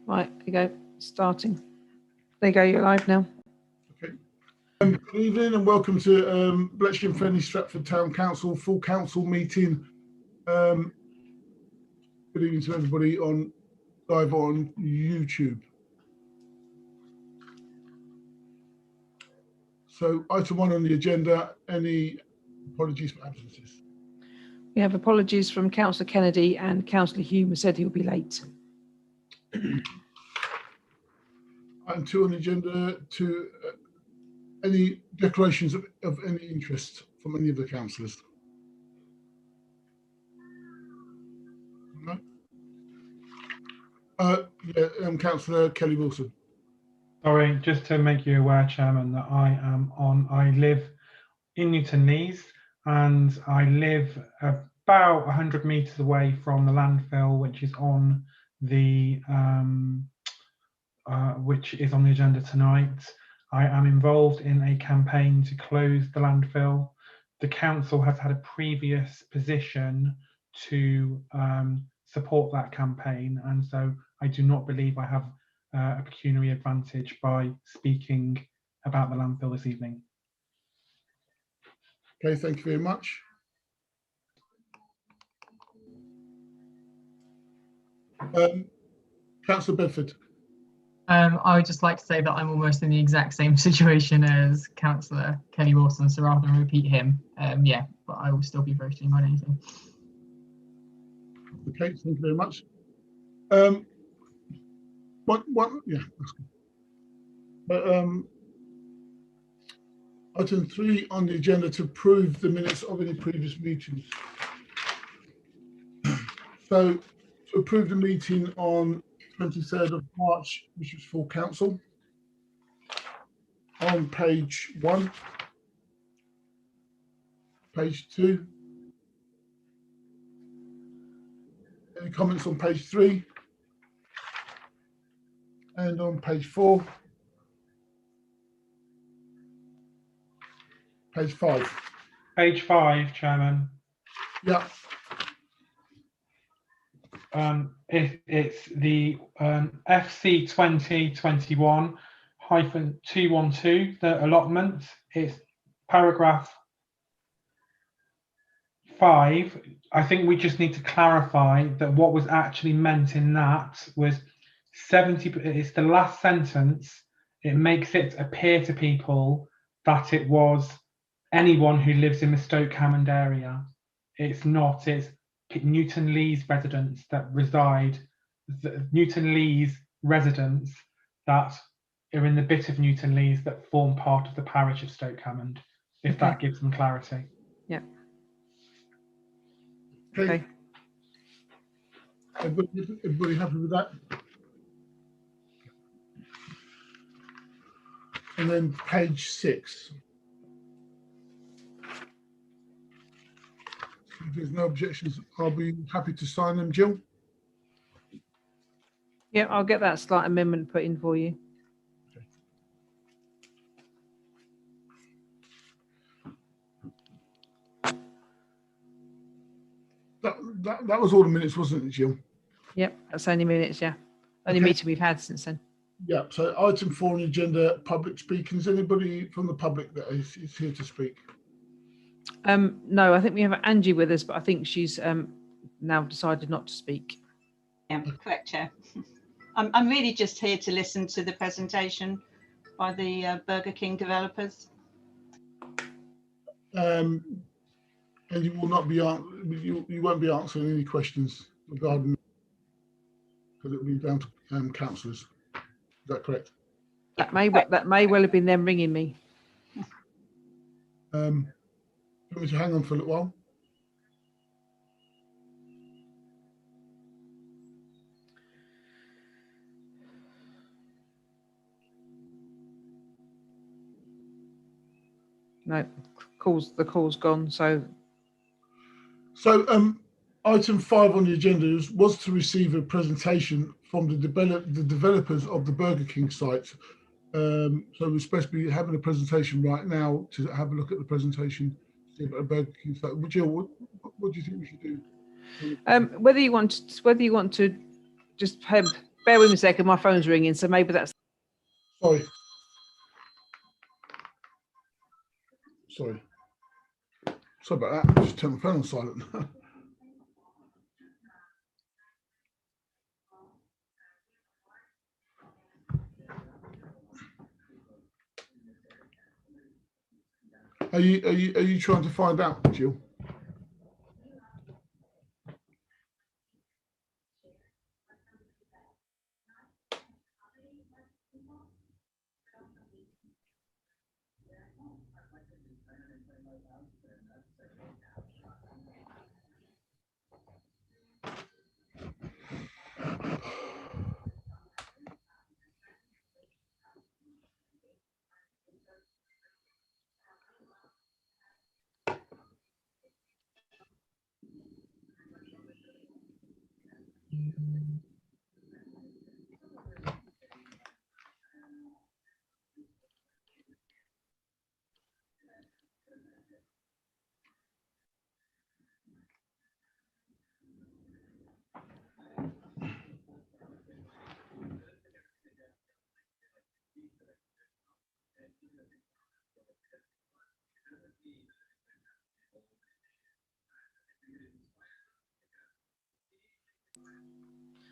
Right, there you go, starting. There you go, you're live now. Okay. Good evening and welcome to Bletchley and Fenley Stratford Town Council full council meeting. Good evening to everybody on live on YouTube. So item 1 on the agenda, any apologies for absences? We have apologies from Councillor Kennedy and Councillor Hume, who said he'll be late. Item 2 on the agenda, to any declarations of any interest from any of the councillors? No? Councillor Kelly Wilson. Sorry, just to make you aware, Chairman, that I live in Newton Lees and I live about 100 metres away from the landfill, which is on the agenda tonight. I am involved in a campaign to close the landfill. The council has had a previous position to support that campaign, and so I do not believe I have a pecuniary advantage by speaking about the landfill this evening. Okay, thank you very much. Councillor Bedford. I would just like to say that I'm almost in the exact same situation as Councillor Kelly Wilson, so rather than repeat him, yeah, but I will still be voting on anything. Okay, thank you very much. Yeah, that's good. Item 3 on the agenda, to approve the minutes of any previous meetings. So to approve the meeting on 23rd of March, which was full council, on page 1, page 2. Any comments on page 3? And on page 4. Page 5. Page 5, Chairman. Yeah. It's the FC 2021-212, the allotment. It's paragraph 5. I think we just need to clarify that what was actually meant in that was 70. It's the last sentence. It makes it appear to people that it was anyone who lives in the Stoke Hammond area. It's not. It's Newton Lees residents that reside, Newton Lees residents that are in the bit of Newton Lees that form part of the parish of Stoke Hammond, if that gives them clarity. Yeah. Okay. Everybody happy with that? And then page 6. If there's no objections, I'll be happy to sign them. Jill? Yeah, I'll get that slight amendment put in for you. That was all the minutes, wasn't it, Jill? Yep, that's only minutes, yeah. Only meeting we've had since then. Yeah, so item 4 on the agenda, public speaking. Is anybody from the public that is here to speak? No, I think we have Angie with us, but I think she's now decided not to speak. Yeah, correct, Chair. I'm really just here to listen to the presentation by the Burger King developers. And you will not be you won't be answering any questions regarding, because it will be down to councillors. Is that correct? That may well have been them ringing me. Want me to hang on for a little while? No, the call's gone. So item 5 on the agenda was to receive a presentation from the developers of the Burger King site. So we're supposed to be having a presentation right now to have a look at the presentation. About a Burger King site. Jill, what do you think we should do? whether you want to just Bear with me a second. My phone's ringing, so maybe that's. Sorry. Sorry. Sorry about that. Just turn my phone on silent. Are you trying to find out, Jill?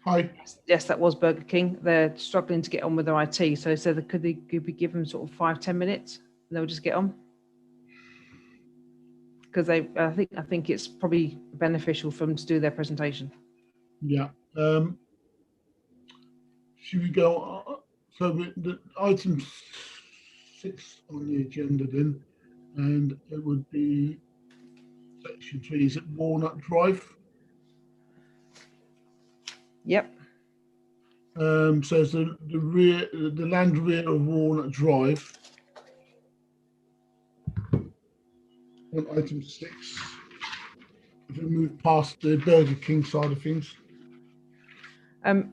Hi. Yes, that was Burger King. They're struggling to get on with their IT, so they said could we give them sort of 5-10 minutes, and they'll just get on. Because I think it's probably beneficial for them to do their presentation. Yeah. Should we go? So the item 6 on the agenda then, and it would be section 3. Is it Walnut Drive? Yep. So it's the land rear of Walnut Drive on item 6. If we move past the Burger King side of things.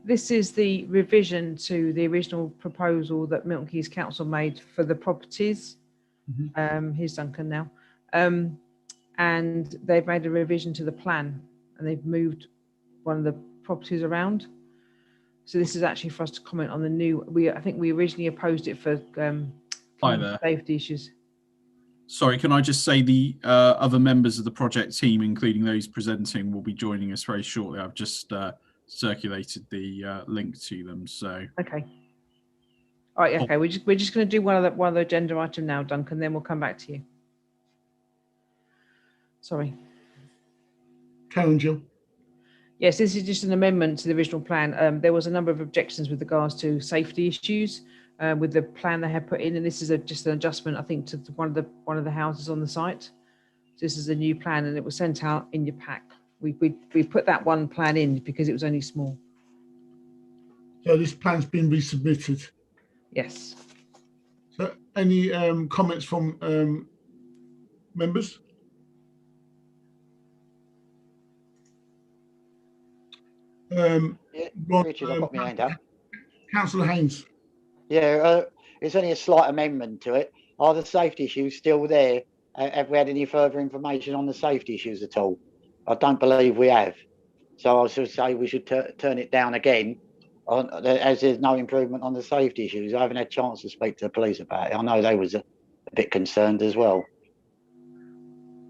This is the revision to the original proposal that Milton Keynes Council made for the properties. Here's Duncan now. And they've made a revision to the plan, and they've moved one of the properties around. So this is actually for us to comment on the new. I think we originally opposed it for Hi there. Safety issues. Sorry, can I just say the other members of the project team, including those presenting, will be joining us very shortly. I've just circulated the link to them. So okay. All right. Okay. We're just going to do one of the agenda item now, Duncan. Then we'll come back to you. Sorry. Karen, Jill. Yes, this is just an amendment to the original plan. There was a number of objections with regards to safety issues with the plan they had put in, and this is just an adjustment, I think, to one of the houses on the site. So this is a new plan, and it was sent out in your pack. We put that one plan in because it was only small. So this plan's been resubmitted. Yes. So any comments from members? Richard, I've got my hand up. Councillor Haynes. Yeah, it's only a slight amendment to it. Are the safety issues still there? Have we had any further information on the safety issues at all? I don't believe we have. So I should say we should turn it down again, as there's no improvement on the safety issues. I haven't had a chance to speak to the police about it. I know they was a bit concerned as well.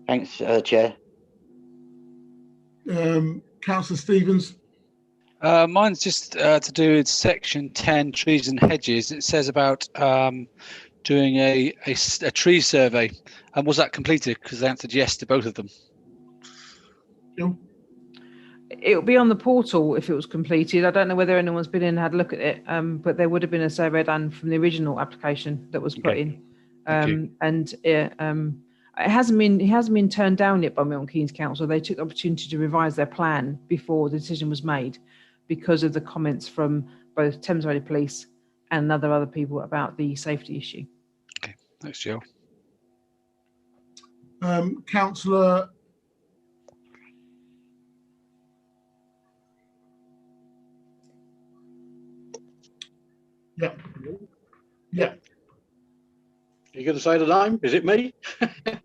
Thanks, Chair. Councillor Stevens. Mine's just to do with section 10, trees and hedges. It says about doing a tree survey. And was that completed? Because they answered yes to both of them. Jill? It'll be on the portal if it was completed. I don't know whether anyone's been in and had a look at it, but there would have been a survey done from the original application that was put in. And it hasn't been turned down yet by Milton Keynes Council. They took the opportunity to revise their plan before the decision was made because of the comments from both Thames Valley Police and other people about the safety issue. Okay, thanks, Joe. Councillor. Yeah. Yeah. You're going to say the name? Is it me?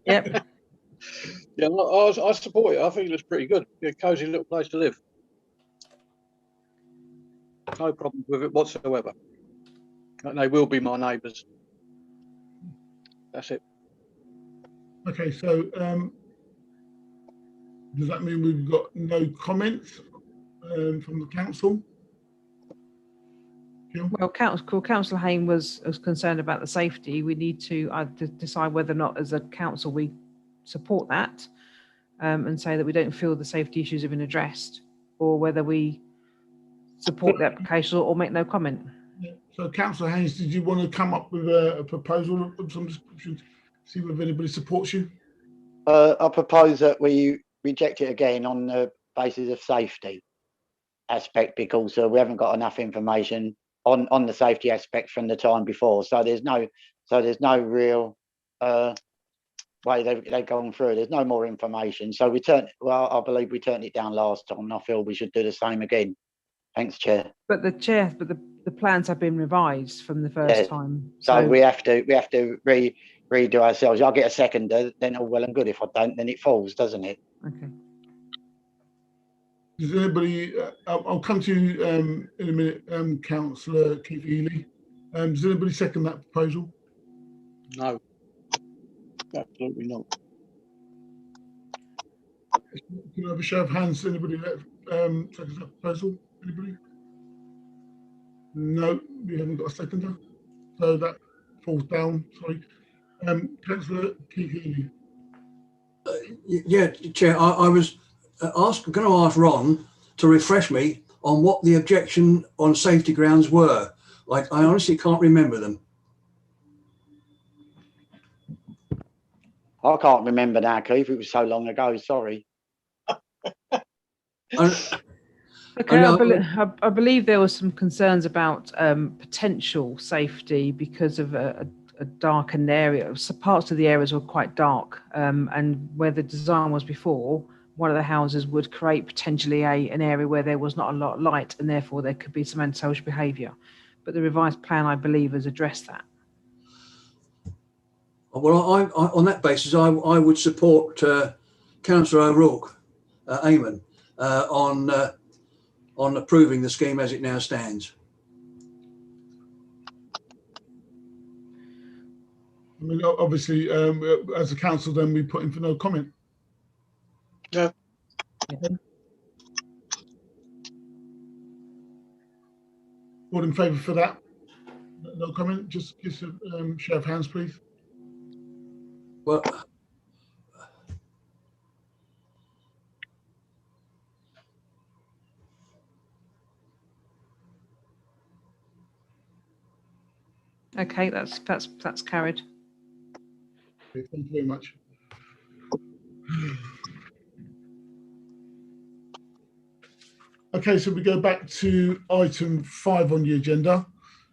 Yep. Yeah, I support it. I think it looks pretty good. A cosy little place to live. No problem with it whatsoever. And they will be my neighbours. That's it. Okay, so does that mean we've got no comments from the council? Jill? Well, Councillor Hain was concerned about the safety. We need to decide whether or not, as a council, we support that and say that we don't feel the safety issues have been addressed, or whether we support the application or make no comment. Yeah. So, Councillor Haynes, did you want to come up with a proposal of some description, see whether anybody supports you? I propose that we reject it again on the basis of safety aspect, because we haven't got enough information on the safety aspects from the time before. So there's no real way they've gone through. There's no more information. So I believe we turned it down last time, and I feel we should do the same again. Thanks, Chair. But the plans have been revised from the first time. So we have to redo ourselves. I'll get a seconder, then all well and good. If I don't, then it falls, doesn't it? Okay. Does anybody? I'll come to you in a minute, Councillor Keith Ely. Does anybody second that proposal? No, absolutely not. Can I have a show of hands? Anybody that seconds that proposal? Anybody? No, we haven't got a seconder, so that falls down. Sorry, Councillor Keith Ely. Yeah, Chair, I was going to ask Ron to refresh me on what the objection on safety grounds were. Like, I honestly can't remember them. I can't remember now, Keith. It was so long ago. Sorry. Okay, I believe there were some concerns about potential safety because of a darkened area. So parts of the areas were quite dark, and where the design was before, one of the houses would create potentially an area where there was not a lot of light, and therefore there could be some antisocial behaviour. But the revised plan, I believe, has addressed that. Well, I on that basis, I would support Councillor O'Rourke, Eamon, on approving the scheme as it now stands. I mean, obviously, as a council, then we put in for no comment. Yeah. All in favour for that? No comment. Just a show of hands, please. Well, Okay, that's carried. Okay, thank you very much. Okay, so we go back to item 5 on the agenda,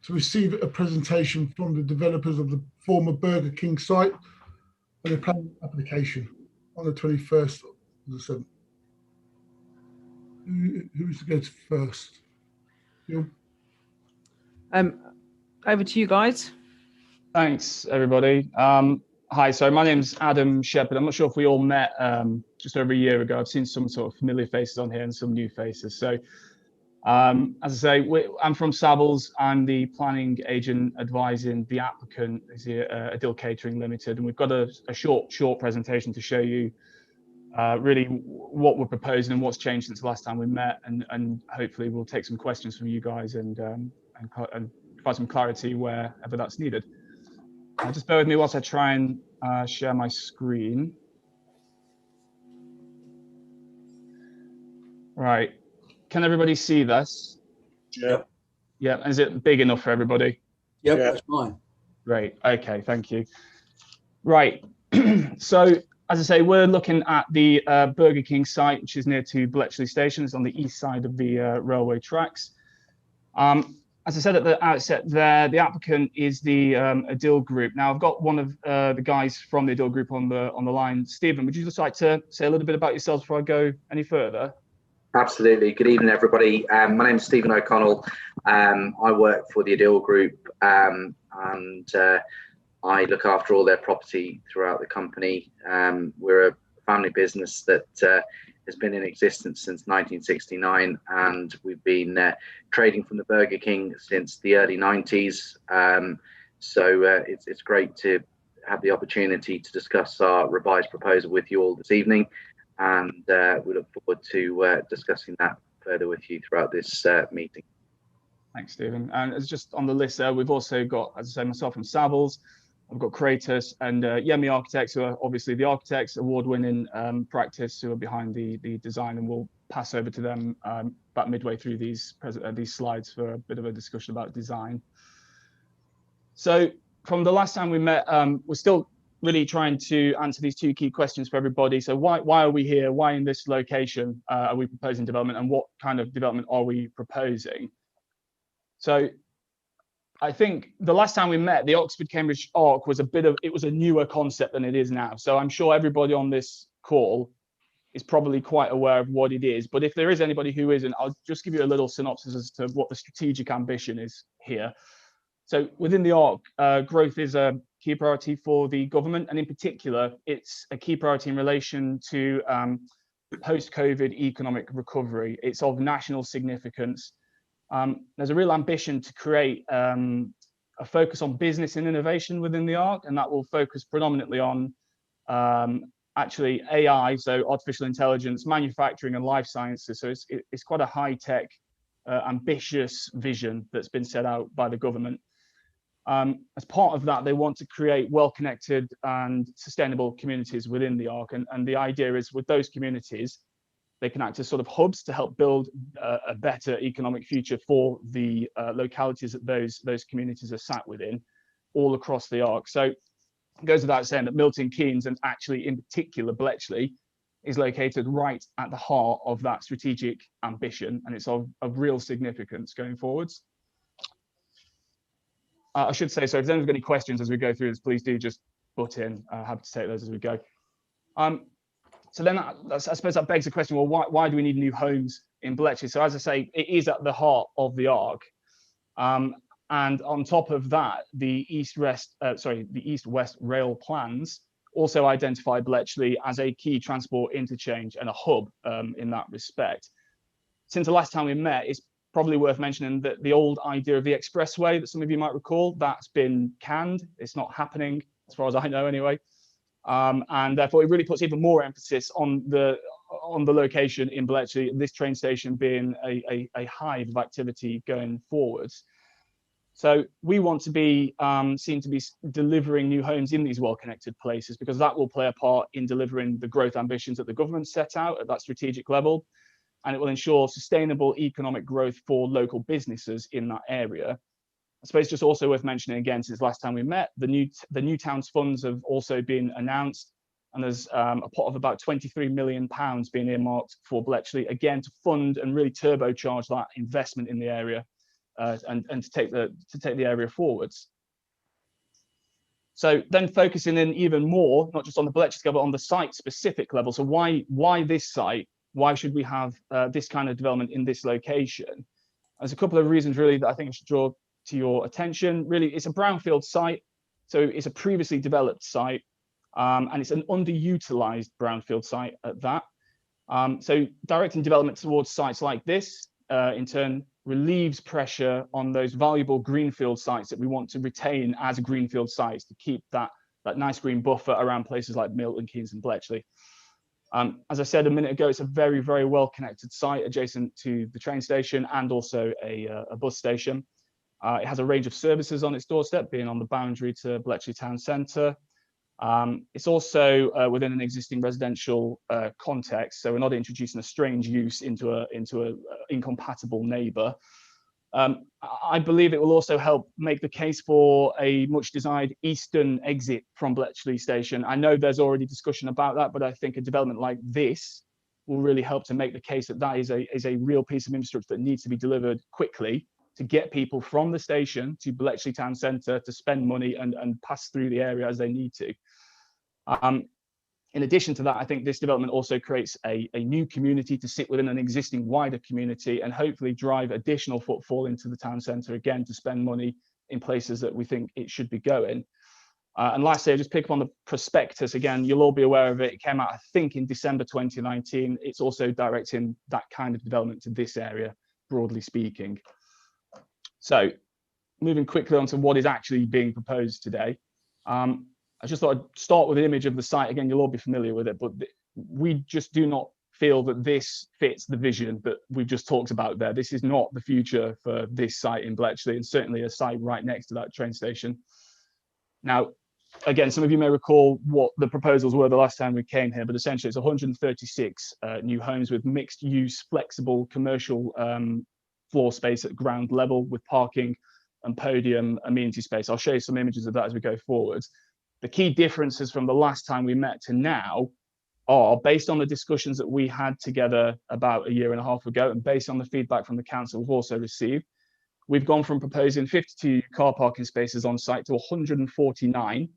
to receive a presentation from the developers of the former Burger King site and a planning application on the 21st of the 7th. Who is to go to first? Jill? Over to you guys. Thanks, everybody. Hi, so my name's Adam Shepherd. I'm not sure if we all met just over a year ago. I've seen some sort of familiar faces on here and some new faces. So as I say, I'm from Savills. I'm the planning agent advising the applicant, Adil Catering Limited, and we've got a short presentation to show you really what we're proposing and what's changed since the last time we met, and hopefully we'll take some questions from you guys and provide some clarity wherever that's needed. Just bear with me whilst I try and share my screen. Right, can everybody see this? Yeah. Yeah, is it big enough for everybody? yep, that's fine. Great, okay, thank you. Right, so as I say, we're looking at the Burger King site, which is near to Bletchley Station. It's on the east side of the railway tracks. As I said at the outset there, the applicant is the Adil Group. Now, I've got one of the guys from the Adil Group on the line. Stephen, would you just like to say a little bit about yourselves before I go any further? Absolutely. Good evening, everybody. My name is Stephen O'Connell. I work for the Adil Group, and I look after all their property throughout the company. We're a family business that has been in existence since 1969, and we've been trading from the Burger King since the early 90s. So it's great to have the opportunity to discuss our revised proposal with you all this evening, and we look forward to discussing that further with you throughout this meeting. Thanks, Stephen. And it's just on the list there, we've also got, as I say, myself from Savills, I've got Kratos and Yemi Architects, who are obviously the architects, award-winning practice, who are behind the design, and we'll pass over to them about midway through these slides for a bit of a discussion about design. So from the last time we met, we're still really trying to answer these two key questions for everybody. So why are we here? Why in this location are we proposing development, and what kind of development are we proposing? So I think the last time we met, the Oxford-Cambridge Arc was it was a newer concept than it is now. So I'm sure everybody on this call is probably quite aware of what it is. But if there is anybody who isn't, I'll just give you a little synopsis as to what the strategic ambition is here. So within the Arc, growth is a key priority for the government, and in particular, it's a key priority in relation to post-COVID economic recovery. It's of national significance. There's a real ambition to create a focus on business and innovation within the Arc, and that will focus predominantly on actually AI, so artificial intelligence, manufacturing and life sciences. So it's quite a high-tech, ambitious vision that's been set out by the government. As part of that, they want to create well-connected and sustainable communities within the Arc, and the idea is with those communities, they can act as sort of hubs to help build a better economic future for the localities that those communities are sat within, all across the Arc. So it goes without saying that Milton Keynes, and actually in particular Bletchley, is located right at the heart of that strategic ambition, and it's of real significance going forwards. I should say, so if anyone's got any questions as we go through this, please do just butt in. Happy to take those as we go. So then I suppose that begs the question, well, why do we need new homes in Bletchley? So as I say, it is at the heart of the Arc. And on top of that, the east-west rail plans also identify Bletchley as a key transport interchange and a hub in that respect. Since the last time we met, it's probably worth mentioning that the old idea of the expressway that some of you might recall, that's been canned. It's not happening, as far as I know anyway. And therefore it really puts even more emphasis on the location in Bletchley, this train station being a hive of activity going forwards. So we want to be seen to be delivering new homes in these well-connected places, because that will play a part in delivering the growth ambitions that the government set out at that strategic level, and it will ensure sustainable economic growth for local businesses in that area. I suppose just also worth mentioning again, since last time we met, the new towns funds have also been announced, and there's a pot of about £23 million being earmarked for Bletchley, again to fund and really turbocharge that investment in the area and to take the area forwards. So then focusing in even more, not just on the Bletchley scale, but on the site specific level. So why this site? Why should we have this kind of development in this location? There's a couple of reasons really that I think I should draw to your attention. Really, it's a brownfield site, so it's a previously developed site, and it's an underutilized brownfield site at that. So directing development towards sites like this, in turn, relieves pressure on those valuable greenfield sites that we want to retain as greenfield sites to keep that nice green buffer around places like Milton Keynes and Bletchley. As I said a minute ago, it's a very, very well-connected site adjacent to the train station and also a bus station. It has a range of services on its doorstep, being on the boundary to Bletchley Town Centre. It's also within an existing residential context, so we're not introducing a strange use into a incompatible neighbour. I believe it will also help make the case for a much desired eastern exit from Bletchley Station. I know there's already discussion about that, but I think a development like this will really help to make the case that that is a real piece of infrastructure that needs to be delivered quickly to get people from the station to Bletchley Town Centre to spend money and pass through the area as they need to. In addition to that, I think this development also creates a new community to sit within an existing wider community and hopefully drive additional footfall into the town centre, again, to spend money in places that we think it should be going. And lastly, I just pick up on the prospectus again. You'll all be aware of it. It came out, I think, in December 2019. It's also directing that kind of development to this area, broadly speaking. So moving quickly on to what is actually being proposed today. I just thought I'd start with an image of the site. Again, you'll all be familiar with it, but we just do not feel that this fits the vision that we've just talked about there. This is not the future for this site in Bletchley, and certainly a site right next to that train station. Now, again, some of you may recall what the proposals were the last time we came here, but essentially it's 136 new homes with mixed use, flexible commercial floor space at ground level with parking and podium amenity space. I'll show you some images of that as we go forward. The key differences from the last time we met to now are based on the discussions that we had together about a year and a half ago, and based on the feedback from the council we've also received. We've gone from proposing 52 car parking spaces on site to 149.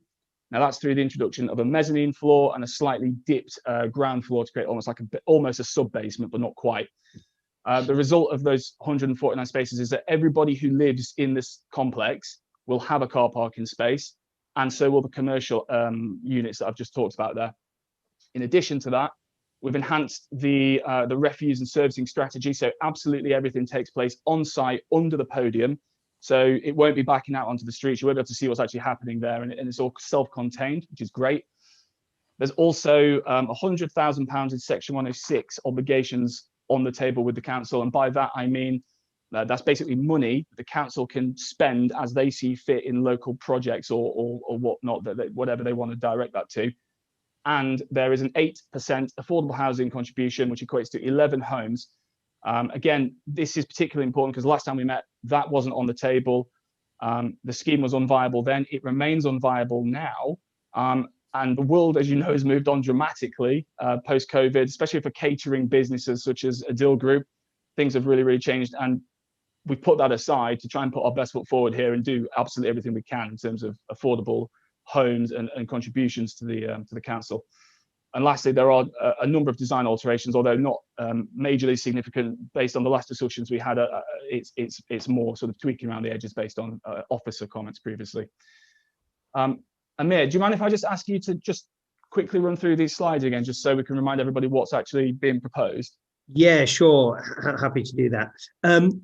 Now that's through the introduction of a mezzanine floor and a slightly dipped ground floor to create almost like almost a sub basement, but not quite. The result of those 149 spaces is that everybody who lives in this complex will have a car parking space, and so will the commercial units that I've just talked about there. In addition to that, we've enhanced the refuse and servicing strategy, so absolutely everything takes place on site under the podium, so it won't be backing out onto the streets. You won't be able to see what's actually happening there, and it's all self-contained, which is great. There's also £100,000 in Section 106 obligations on the table with the council, and by that I mean that's basically money the council can spend as they see fit in local projects or whatnot, whatever they want to direct that to. And there is an 8% affordable housing contribution, which equates to 11 homes. Again, this is particularly important because last time we met, that wasn't on the table. The scheme was unviable then. It remains unviable now. And the world, as you know, has moved on dramatically post-COVID, especially for catering businesses such as Adil Group. Things have really, really changed. And we put that aside to try and put our best foot forward here and do absolutely everything we can in terms of affordable homes and contributions to the council. And lastly, there are a number of design alterations, although not majorly significant. Based on the last discussions we had, it's more sort of tweaking around the edges based on officer comments previously. Amir, do you mind if I just ask you to just quickly run through these slides again, just so we can remind everybody what's actually being proposed? Yeah, sure. Happy to do that.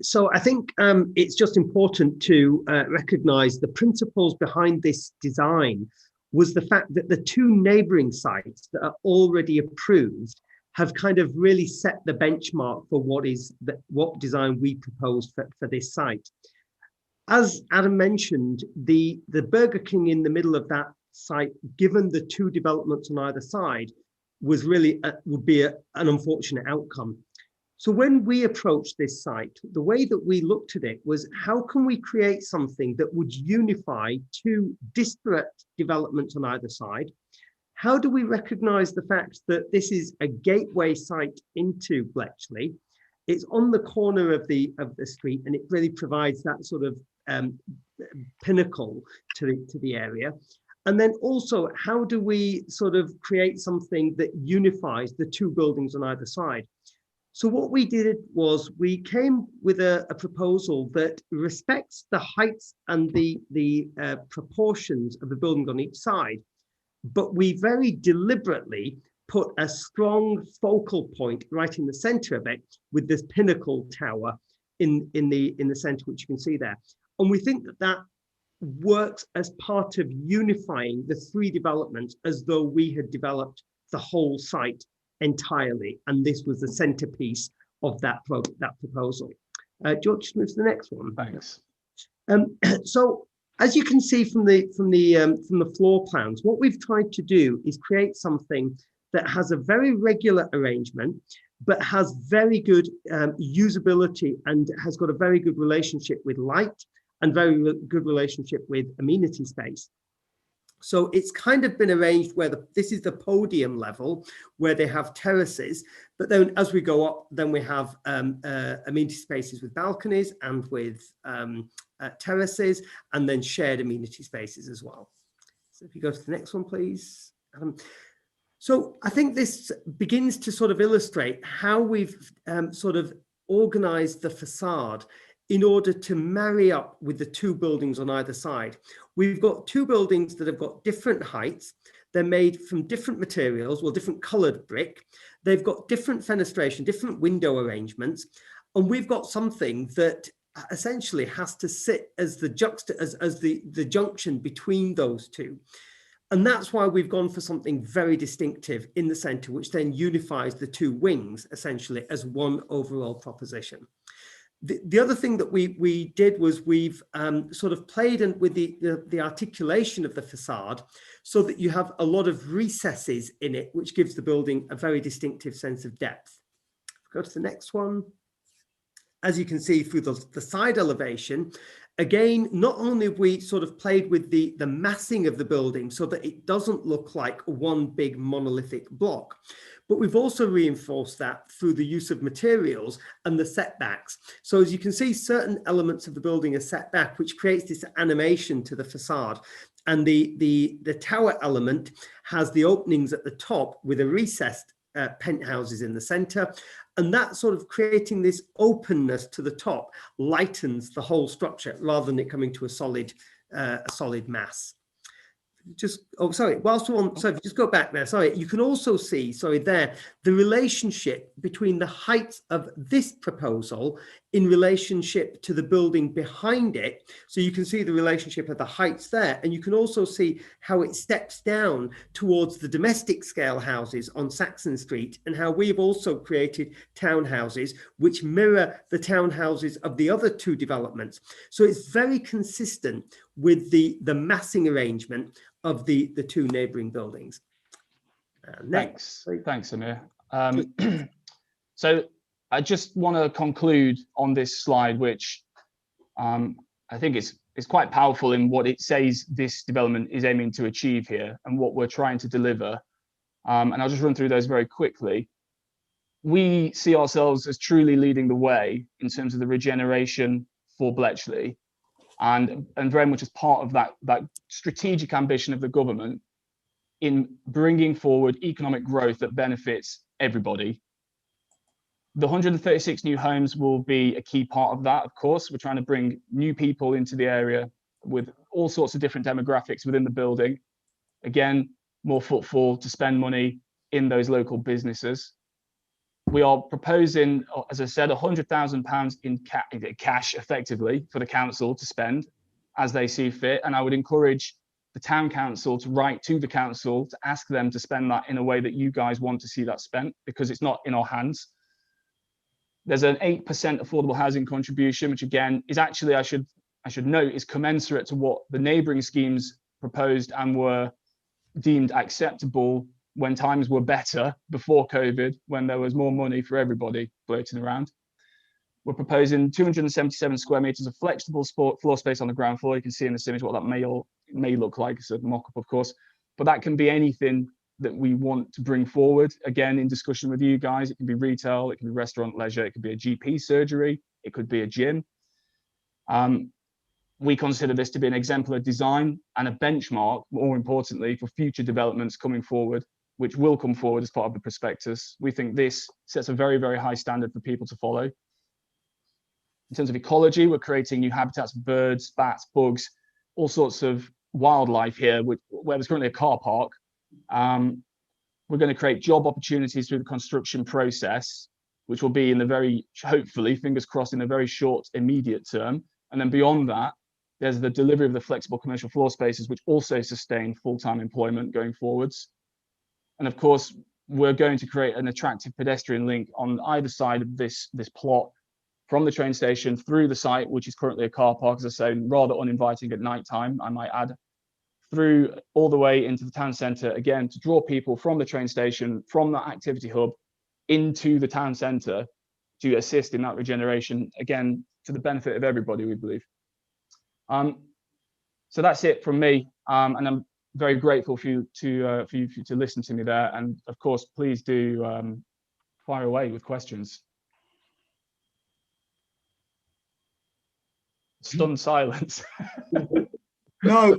So I think it's just important to recognise the principles behind this design was the fact that the two neighbouring sites that are already approved have kind of really set the benchmark for what design we proposed for this site. As Adam mentioned, the Burger King in the middle of that site, given the two developments on either side, was really would be an unfortunate outcome. So when we approached this site, the way that we looked at it was, how can we create something that would unify two disparate developments on either side? How do we recognize the fact that this is a gateway site into Bletchley? It's on the corner of the street, and it really provides that sort of pinnacle to the area. And then also, how do we sort of create something that unifies the two buildings on either side? So what we did was we came with a proposal that respects the heights and the proportions of the building on each side, but we very deliberately put a strong focal point right in the center of it with this pinnacle tower in the center, which you can see there. And we think that works as part of unifying the three developments as though we had developed the whole site entirely, and this was the centerpiece of that proposal. Do you want to move to the next one? Thanks. So as you can see from the floor plans, what we've tried to do is create something that has a very regular arrangement, but has very good usability and has got a very good relationship with light and very good relationship with amenity space. So it's kind of been arranged where this is the podium level where they have terraces, but then as we go up, then we have amenity spaces with balconies and with terraces, and then shared amenity spaces as well. So if you go to the next one, please. So I think this begins to sort of illustrate how we've sort of organized the facade in order to marry up with the two buildings on either side. We've got two buildings that have got different heights. They're made from different materials, well, different coloured brick. They've got different fenestration, different window arrangements. And we've got something that essentially has to sit as the the junction between those two. And that's why we've gone for something very distinctive in the centre, which then unifies the two wings essentially as one overall proposition. The other thing that we did was we've sort of played with the articulation of the facade so that you have a lot of recesses in it, which gives the building a very distinctive sense of depth. Go to the next one. As you can see through the side elevation, again, not only have we sort of played with the massing of the building so that it doesn't look like one big monolithic block, but we've also reinforced that through the use of materials and the setbacks. So as you can see, certain elements of the building are set back, which creates this animation to the facade. And the tower element has the openings at the top with a recessed penthouses in the center. And that sort of creating this openness to the top lightens the whole structure rather than it coming to a solid mass. Just, oh, sorry, whilst we're on, sorry, just go back there, sorry, you can also see, sorry, there, the relationship between the height of this proposal in relationship to the building behind it. So you can see the relationship of the heights there, and you can also see how it steps down towards the domestic scale houses on Saxon Street, and how we've also created townhouses which mirror the townhouses of the other two developments. So it's very consistent with the massing arrangement of the two neighbouring buildings. Next. Thanks, Amir. So I just want to conclude on this slide, which I think is quite powerful in what it says this development is aiming to achieve here and what we're trying to deliver. And I'll just run through those very quickly. We see ourselves as truly leading the way in terms of the regeneration for Bletchley, and very much as part of that strategic ambition of the government in bringing forward economic growth that benefits everybody. The 136 new homes will be a key part of that, of course. We're trying to bring new people into the area with all sorts of different demographics within the building. Again, more footfall to spend money in those local businesses. We are proposing, as I said, £100,000 in cash effectively for the council to spend as they see fit. And I would encourage the town council to write to the council to ask them to spend that in a way that you guys want to see that spent, because it's not in our hands. There's an 8% affordable housing contribution, which again is actually, I should note, is commensurate to what the neighbouring schemes proposed and were deemed acceptable when times were better before COVID, when there was more money for everybody floating around. We're proposing 277 square meters of flexible floor space on the ground floor. You can see in this image what that may look like. It's a mock-up, of course, but that can be anything that we want to bring forward. Again, in discussion with you guys, it can be retail, it can be restaurant, leisure, it could be a GP surgery, it could be a gym. We consider this to be an exemplar design and a benchmark, more importantly, for future developments coming forward, which will come forward as part of the prospectus. We think this sets a very, very high standard for people to follow. In terms of ecology, we're creating new habitats for birds, bats, bugs, all sorts of wildlife here, where there's currently a car park. We're going to create job opportunities through the construction process, which will be in the very, hopefully, fingers crossed, in a very short, immediate term. And then beyond that, there's the delivery of the flexible commercial floor spaces, which also sustain full-time employment going forwards. And of course, we're going to create an attractive pedestrian link on either side of this plot, from the train station through the site, which is currently a car park, as I say, rather uninviting at night time, I might add, through all the way into the town centre, again, to draw people from the train station, from that activity hub, into the town centre to assist in that regeneration, again, to the benefit of everybody, we believe. So that's it from me, and I'm very grateful for you to listen to me there. And of course, please do fire away with questions. Stunned silence. No,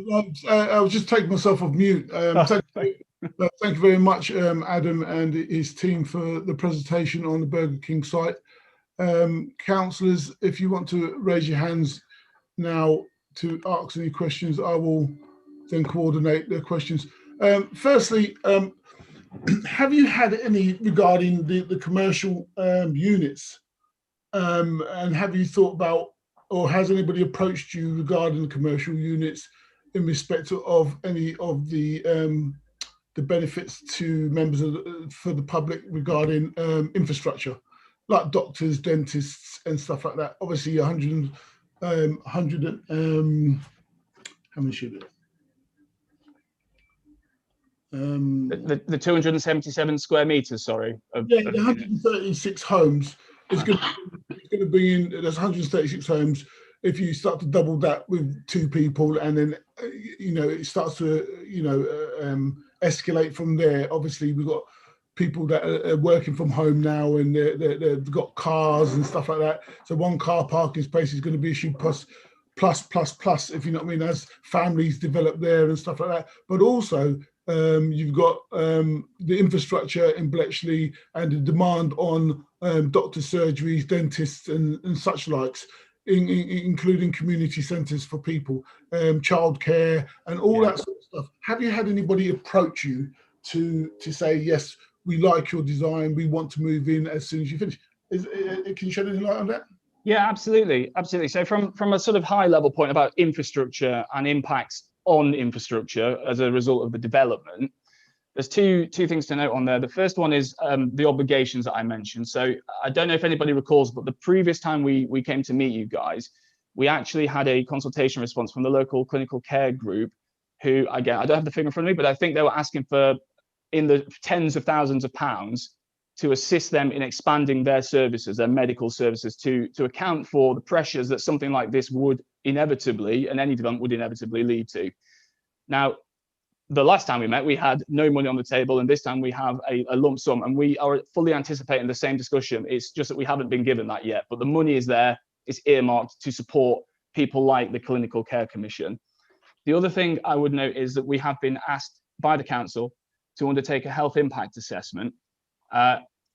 I was just taking myself off mute. Thank you very much, Adam and his team, for the presentation on the Burger King site. Councillors, if you want to raise your hands now to ask any questions, I will then coordinate the questions. Firstly, have you had any regarding the commercial units? And have you thought about, or has anybody approached you regarding commercial units in respect of any of the benefits to members for the public regarding infrastructure, like doctors, dentists, and stuff like that? Obviously, 100 how many should it? The 277 square meters, sorry. Yeah, the 136 homes. It's going to bring in, there's 136 homes. If you start to double that with 2 people, and then, it starts to, escalate from there. Obviously, we've got people that are working from home now, and they've got cars and stuff like that. So one car parking space is going to be issued plus, if you know what I mean, as families develop there and stuff like that. But also, you've got the infrastructure in Bletchley and the demand on doctor surgeries, dentists, and such likes, including community centres for people, childcare, and all that sort of stuff. Have you had anybody approach you to say, yes, we like your design, we want to move in as soon as you finish? Can you shed any light on that? Yeah, absolutely. So from a sort of high level point about infrastructure and impacts on infrastructure as a result of the development, there's two things to note on there. The first one is the obligations that I mentioned. So I don't know if anybody recalls, but the previous time we came to meet you guys, we actually had a consultation response from the local clinical care group, who, again, I don't have the figure in front of me, but I think they were asking for in the tens of thousands of pounds to assist them in expanding their services, their medical services, to account for the pressures that something like this would inevitably, and any development would inevitably lead to. Now, the last time we met, we had no money on the table, and this time we have a lump sum, and we are fully anticipating the same discussion. It's just that we haven't been given that yet, but the money is there. It's earmarked to support people like the Clinical Care Commission. The other thing I would note is that we have been asked by the council to undertake a health impact assessment.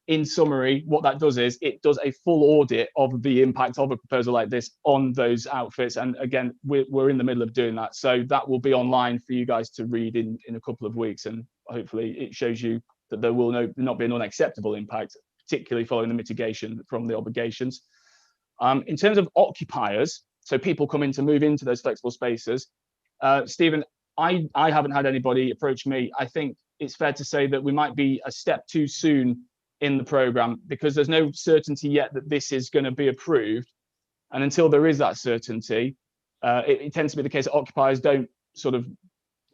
In summary, what that does is it does a full audit of the impact of a proposal like this on those outfits. And again, we're in the middle of doing that. So that will be online for you guys to read in a couple of weeks. And hopefully it shows you that there will not be an unacceptable impact, particularly following the mitigation from the obligations. In terms of occupiers, so people coming to move into those flexible spaces, Stephen, I haven't had anybody approach me. I think it's fair to say that we might be a step too soon in the programme, because there's no certainty yet that this is going to be approved. And until there is that certainty, it tends to be the case that occupiers don't sort of,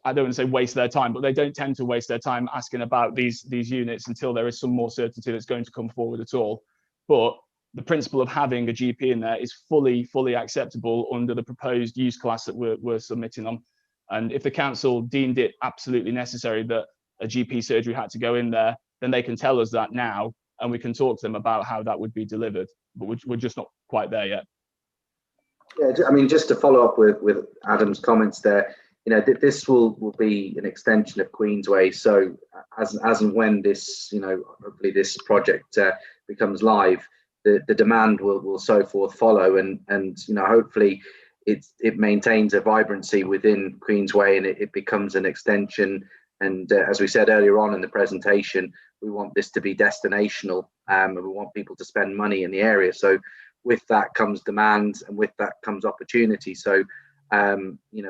I don't want to say waste their time, but they don't tend to waste their time asking about these units until there is some more certainty that's going to come forward at all. But the principle of having a GP in there is fully acceptable under the proposed use class that we're submitting on. And if the council deemed it absolutely necessary that a GP surgery had to go in there, then they can tell us that now, and we can talk to them about how that would be delivered. But we're just not quite there yet. Yeah, I mean, just to follow up with Adam's comments there, this will be an extension of Queensway. So as and when this, hopefully this project becomes live, the demand will so forth follow, and hopefully it maintains a vibrancy within Queensway, and it becomes an extension. And as we said earlier on in the presentation, we want this to be destinational, and we want people to spend money in the area. So with that comes demand, and with that comes opportunity. So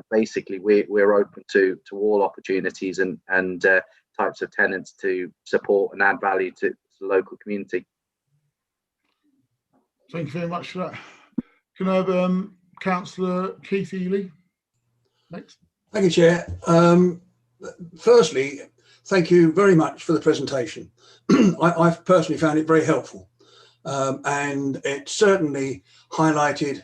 basically we're open to all opportunities and types of tenants to support and add value to the local community. Thank you very much for that. Can I have Councillor Keith Ely next? Thank you, Chair. Firstly, thank you very much for the presentation. I've personally found it very helpful, and it certainly highlighted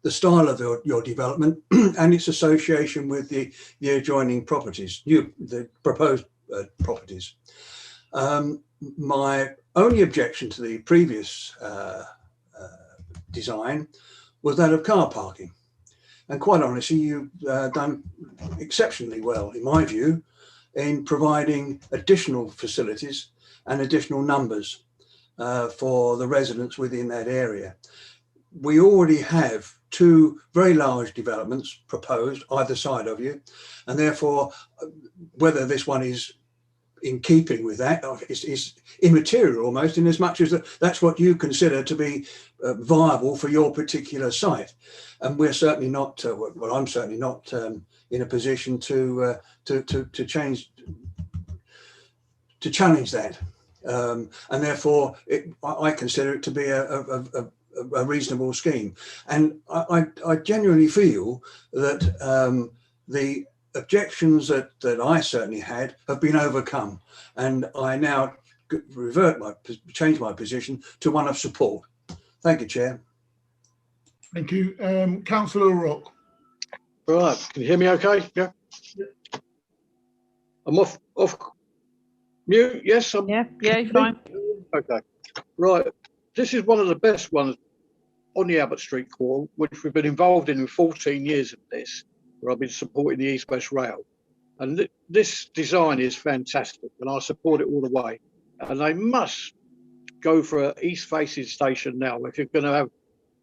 the style of your development and its association with the adjoining properties, the proposed properties. My only objection to the previous design was that of car parking. And quite honestly, you've done exceptionally well, in my view, in providing additional facilities and additional numbers. for the residents within that area. We already have 2 very large developments proposed either side of you, and therefore whether this one is in keeping with that is immaterial almost, in as much as that's what you consider to be viable for your particular site. And we're certainly not, well, I'm certainly not in a position to challenge that. And therefore I consider it to be a reasonable scheme. And I genuinely feel that the objections that I certainly had have been overcome, and I now change my position to one of support. Thank you, Chair. Thank you. Councillor Rock. Right, can you hear me okay? Yeah. I'm off mute, yes? Yeah, you're fine. Okay, right. This is one of the best ones on the Albert Street corridor, which we've been involved in 14 years of this, where I've been supporting the East West Rail. And this design is fantastic, and I support it all the way. And they must go for an east-facing station now, if you're going to have,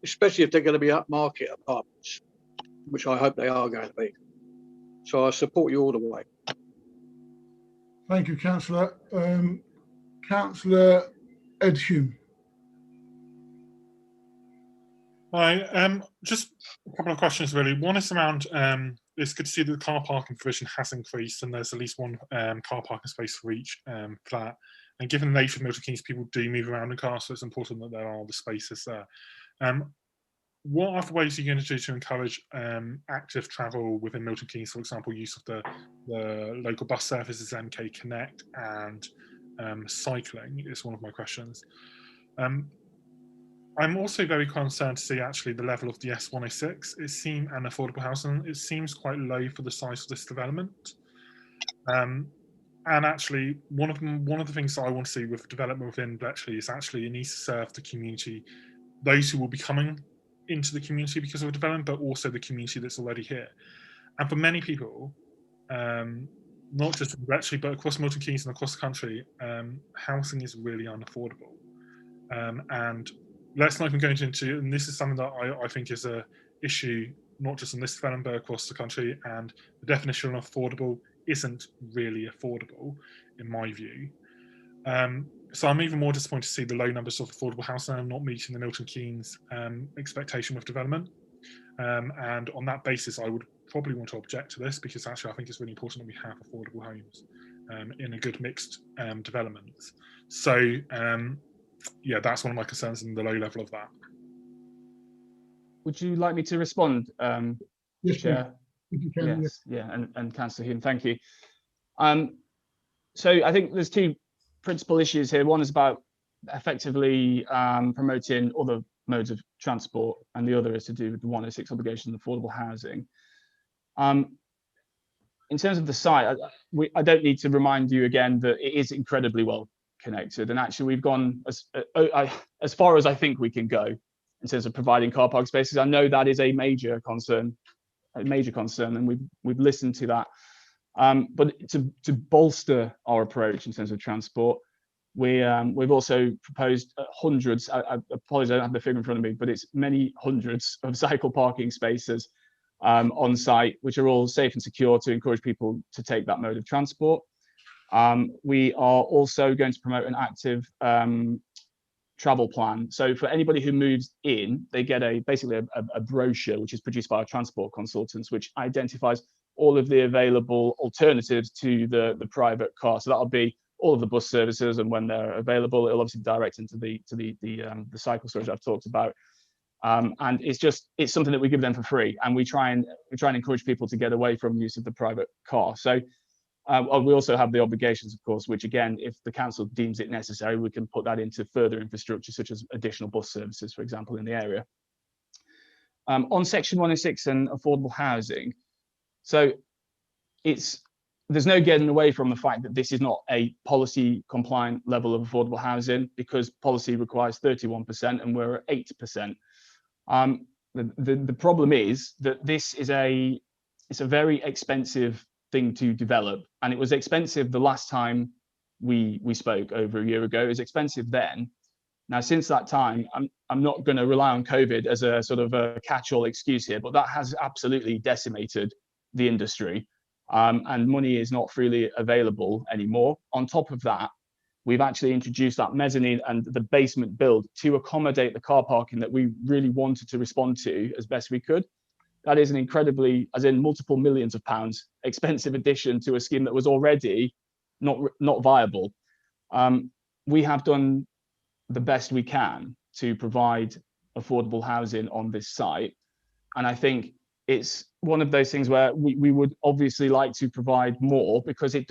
especially if they're going to be upmarket apartments, which I hope they are going to be. So I support you all the way. Thank you, Councillor. Councillor Ed Hume. Hi, just a couple of questions really. One is around, it's good to see that the car parking provision has increased and there's at least one car parking space for each flat. And given the nature of Milton Keynes, people do move around in cars, so it's important that there are the spaces there. What other ways are you going to do to encourage active travel within Milton Keynes? For example, use of the local bus services, MK Connect, and cycling is one of my questions. I'm also very concerned to see actually the level of the S106. It seems, and affordable housing, it seems quite low for the size of this development. And actually, one of the things that I want to see with development within Bletchley is actually it needs to serve the community, those who will be coming into the community because of a development, but also the community that's already here. And for many people, not just in Bletchley, but across Milton Keynes and across the country, housing is really unaffordable. And let's not even go into, and this is something that I think is an issue, not just in this development, but across the country, and the definition of affordable isn't really affordable, in my view. So I'm even more disappointed to see the low numbers of affordable housing not meeting the Milton Keynes expectation with development. And on that basis, I would probably want to object to this, because actually I think it's really important that we have affordable homes in a good mixed development. So yeah, that's one of my concerns in the low level of that. Would you like me to respond, Yes, Chair? if you can, yes, yeah, and Councillor Hume, thank you. So I think there's 2 principal issues here. One is about effectively promoting other modes of transport, and the other is to do with the 106 obligation of affordable housing. In terms of the site, I don't need to remind you again that it is incredibly well connected, and actually we've gone as far as I think we can go in terms of providing car park spaces. I know that is a major concern, and we've listened to that. But to bolster our approach in terms of transport, we've also proposed hundreds. I apologize, I don't have the figure in front of me, but it's many hundreds of cycle parking spaces on site, which are all safe and secure to encourage people to take that mode of transport. We are also going to promote an active travel plan. So for anybody who moves in, they get basically a brochure which is produced by our transport consultants, which identifies all of the available alternatives to the private car. So that'll be all of the bus services, and when they're available, it'll obviously direct into the cycle storage I've talked about. And it's something that we give them for free, and we try and encourage people to get away from use of the private car. So we also have the obligations, of course, which again, if the council deems it necessary, we can put that into further infrastructure, such as additional bus services, for example, in the area. On Section 106 and affordable housing, so there's no getting away from the fact that this is not a policy compliant level of affordable housing, because policy requires 31% and we're at 8%. The problem is that it's a very expensive thing to develop, and it was expensive the last time we spoke over a year ago. It was expensive then, Now, since that time, I'm not going to rely on COVID as a sort of a catch-all excuse here, but that has absolutely decimated the industry, and money is not freely available anymore. On top of that, we've actually introduced that mezzanine and the basement build to accommodate the car parking that we really wanted to respond to as best we could. That is an incredibly, as in multiple millions of pounds, expensive addition to a scheme that was already not viable. We have done the best we can to provide affordable housing on this site. And I think it's one of those things where we would obviously like to provide more, because it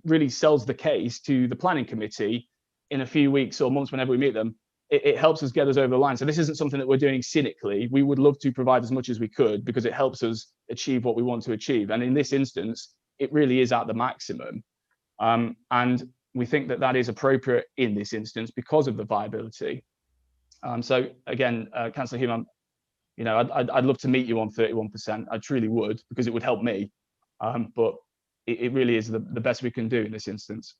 really sells the case to the planning committee in a few weeks or months whenever we meet them. It helps us get us over the line. So this isn't something that we're doing cynically. We would love to provide as much as we could because it helps us achieve what we want to achieve. And in this instance, it really is at the maximum. And we think that that is appropriate in this instance because of the viability. So again, Councillor Hume, I'd love to meet you on 31%. I truly would, because it would help me. But it really is the best we can do in this instance.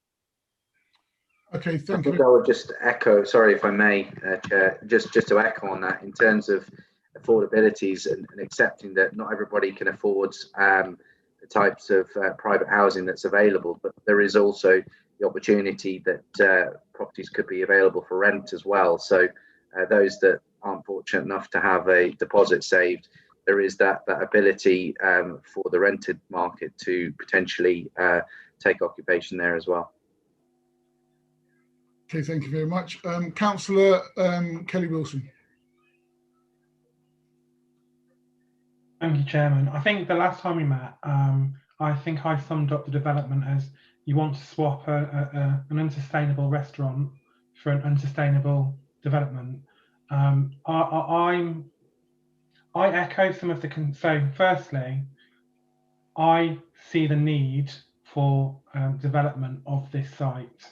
Okay, thank you. I would just echo, sorry if I may, Chair, just to echo on that in terms of affordabilities and accepting that not everybody can afford the types of private housing that's available, but there is also the opportunity that properties could be available for rent as well. So those that aren't fortunate enough to have a deposit saved, there is that ability for the rented market to potentially take occupation there as well. Okay, thank you very much. Councillor Kelly Wilson. Thank you, Chairman. I think the last time we met, I think I summed up the development as you want to swap an unsustainable restaurant for an unsustainable development. I echo some of the so firstly, I see the need for development of this site,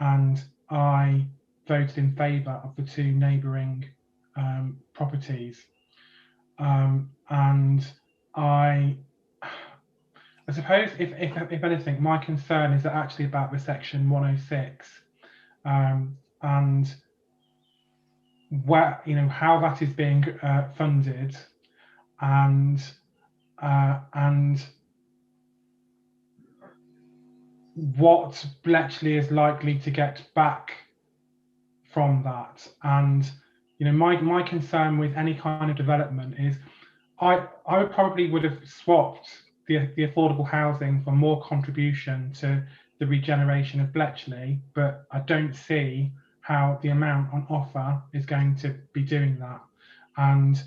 and I voted in favour of the two neighbouring properties, and I suppose if anything, my concern is actually about the section 106 and where, how that is being funded, and what Bletchley is likely to get back from that. And my concern with any kind of development is I would have swapped the affordable housing for more contribution to the regeneration of Bletchley, but I don't see how the amount on offer is going to be doing that. And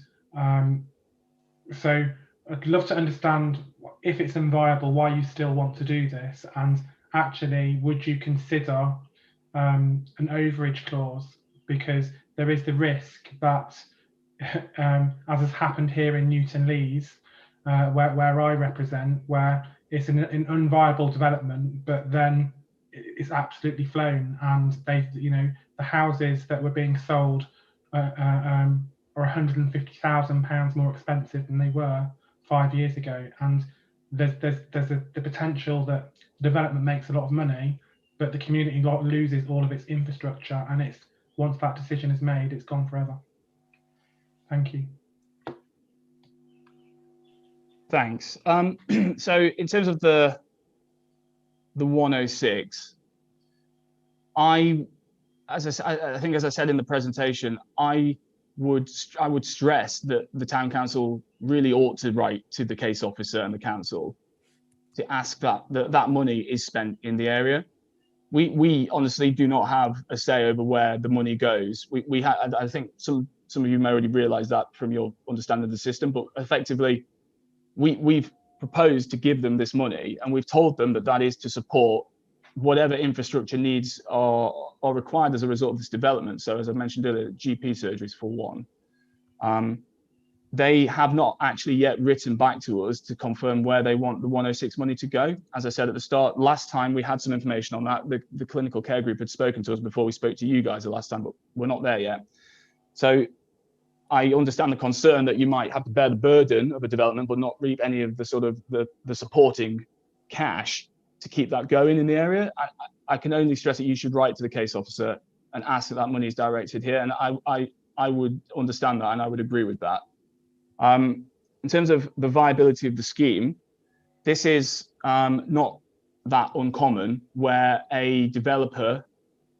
so I'd love to understand, if it's unviable, why you still want to do this, and actually would you consider an overage clause, because there is the risk that as has happened here in Newton Lees, where I represent, where it's an unviable development, but then it's absolutely flown, and the houses that were being sold are £150,000 more expensive than they were 5 years ago. And there's the potential that development makes a lot of money, but the community loses all of its infrastructure, and once that decision is made, it's gone forever. Thank you. Thanks. So in terms of the 106, I think, as I said in the presentation, I would stress that the town council really ought to write to the case officer and the council to ask that money is spent in the area. We honestly do not have a say over where the money goes. I think some of you may already realise that from your understanding of the system, but effectively, we've proposed to give them this money, and we've told them that is to support whatever infrastructure needs are required as a result of this development. So as I mentioned earlier, GP surgeries for one. They have not actually yet written back to us to confirm where they want the 106 money to go. As I said at the start, last time we had some information on that. The clinical care group had spoken to us before we spoke to you guys the last time, but we're not there yet. So I understand the concern that you might have to bear the burden of a development, but not reap any of the sort of the supporting cash to keep that going in the area. I can only stress that you should write to the case officer and ask that money is directed here. And I would understand that, and I would agree with that. In terms of the viability of the scheme, this is not that uncommon, where a developer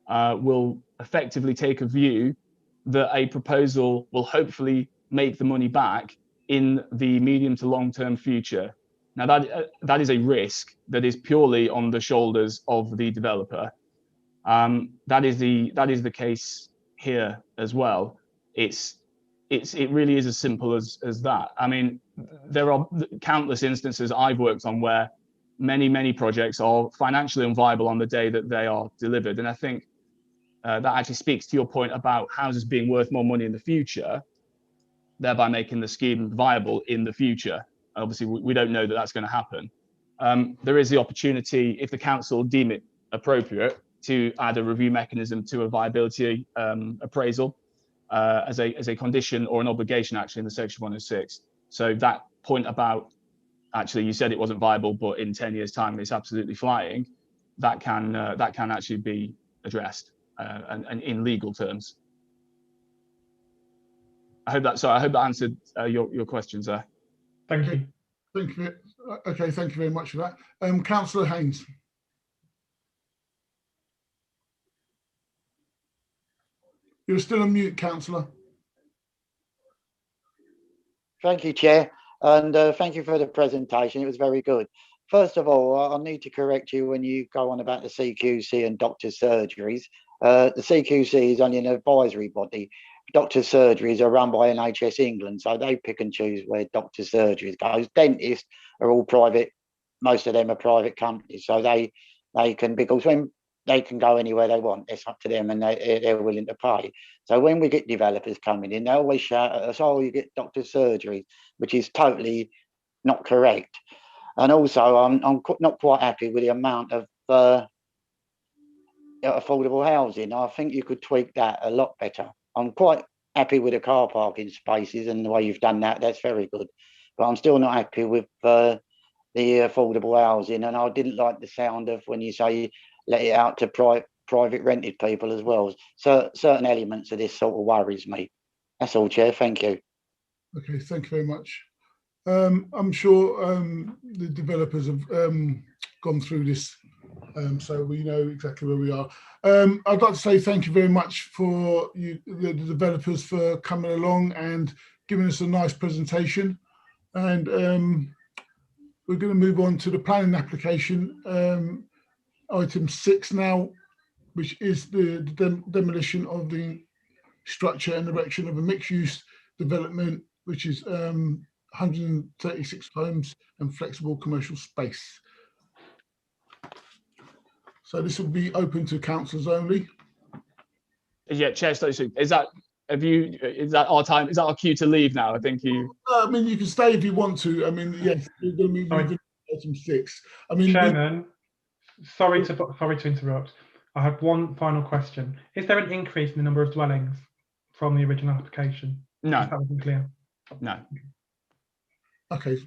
will effectively take a view that a proposal will hopefully make the money back in the medium to long-term future. Now that is a risk that is purely on the shoulders of the developer. That is the case here as well. It really is as simple as that. I mean, there are countless instances I've worked on where many projects are financially unviable on the day that they are delivered. And I think that actually speaks to your point about houses being worth more money in the future, thereby making the scheme viable in the future. Obviously, we don't know that that's going to happen. There is the opportunity, if the council deem it appropriate, to add a review mechanism to a viability appraisal as a condition or an obligation, actually, in the Section 106. So that point about, actually, you said it wasn't viable, but in 10 years' time it's absolutely flying, that can actually be addressed and in legal terms. I hope that answered your questions there. Thank you. Thank you. Okay, thank you very much for that. Councillor Haynes. You're still on mute, Councillor. Thank you, Chair, and thank you for the presentation. It was very good. First of all, I need to correct you when you go on about the CQC and doctors' surgeries. The CQC is only an advisory body. Doctors' surgeries are run by NHS England, so they pick and choose where doctors' surgeries goes. Dentists are all private. Most of them are private companies, so they can, because when they can go anywhere they want, it's up to them, and they're willing to pay. So when we get developers coming in, they always shout at us, "Oh, you get doctor's surgery," which is totally not correct. And also, I'm not quite happy with the amount of affordable housing. I think you could tweak that a lot better. I'm quite happy with the car parking spaces and the way you've done that. That's very good. But I'm still not happy with the affordable housing. And I didn't like the sound of when you say let it out to private rented people as well. So certain elements of this sort of worries me. That's all, Chair. Thank you. Okay, thank you very much. I'm sure the developers have gone through this, so we know exactly where we are. I'd like to say thank you very much for the developers for coming along and giving us a nice presentation. And we're going to move on to the planning application, item 6 now, which is the demolition of the structure and erection of a mixed-use development, which is 136 homes and flexible commercial space. So this will be open to councillors only. Yeah, Chair, is that our time? Is that our cue to leave now? I think you. I mean, you can stay if you want to. I mean, yes, we're going to move to item 6. I mean, Chairman, sorry to interrupt. I have one final question. Is there an increase in the number of dwellings from the original application? No. That wasn't clear. No. Okay.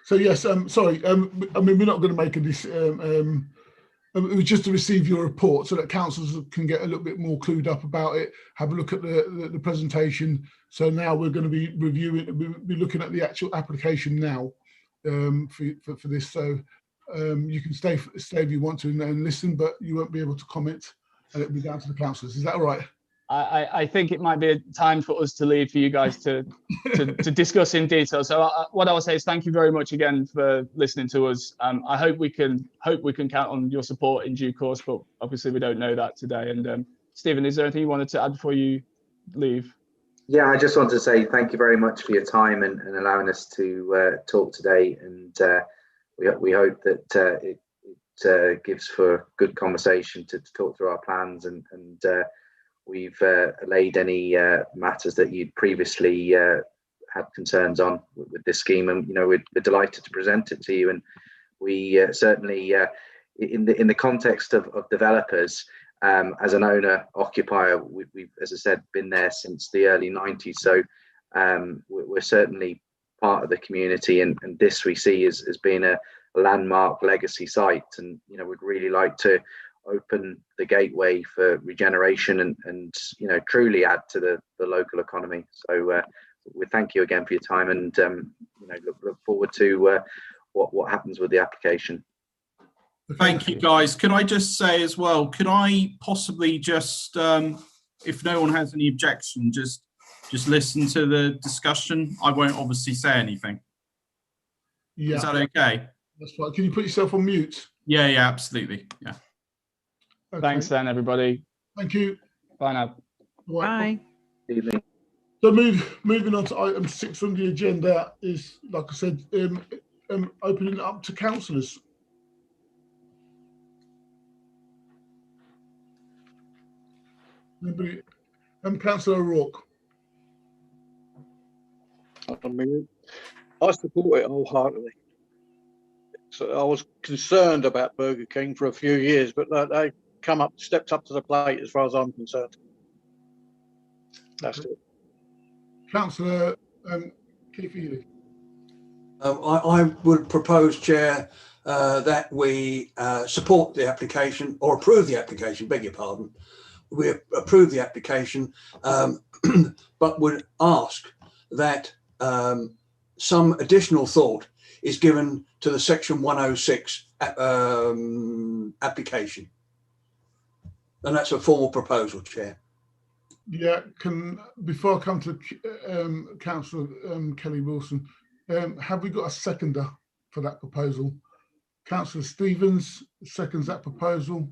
So yes, sorry. I mean, we're not going to make a decision. It was just to receive your report so that councillors can get a little bit more clued up about it, have a look at the presentation. So now we're going to be reviewing, we'll be looking at the actual application now for this. So you can stay if you want to and listen, but you won't be able to comment, and it'll be down to the councillors. Is that all right? I think it might be a time for us to leave for you guys to discuss in detail. So what I would say is thank you very much again for listening to us. I hope we can count on your support in due course, but obviously we don't know that today. And Stephen, is there anything you wanted to add before you leave? Yeah, I just want to say thank you very much for your time and allowing us to talk today. And we hope that it gives for good conversation to talk through our plans and we've allayed any matters that you'd previously had concerns on with this scheme, and we're delighted to present it to you. And we certainly, in the context of developers, as an owner occupier, we've, as I said, been there since the early 90s. So we're certainly part of the community, and this we see as being a landmark legacy site. And we'd really like to open the gateway for regeneration and you know, truly add to the local economy. So we thank you again for your time, and you know, look forward to what happens with the application. Thank you, guys. Could I just say as well, could I possibly just, if no one has any objection, just listen to the discussion? I won't obviously say anything. Yeah. Is that okay? That's fine. Can you put yourself on mute? Yeah, absolutely. Yeah. Okay. Thanks then, everybody. Thank you. Bye now. Bye. Evening. So moving on to item 6 on the agenda is, like I said, opening it up to councillors. Anybody? Councillor O'Rourke. I support it wholeheartedly. So I was concerned about Burger King for a few years, but they stepped up to the plate as far as I'm concerned. That's it. Councillor Keith Ely. I would propose, Chair, that we support the application, or approve the application, beg your pardon. We approve the application, but would ask that some additional thought is given to the Section 106 application. And that's a formal proposal, Chair. Yeah, before I come to Councillor Kelly Wilson, have we got a seconder for that proposal? Councillor Stevens seconds that proposal.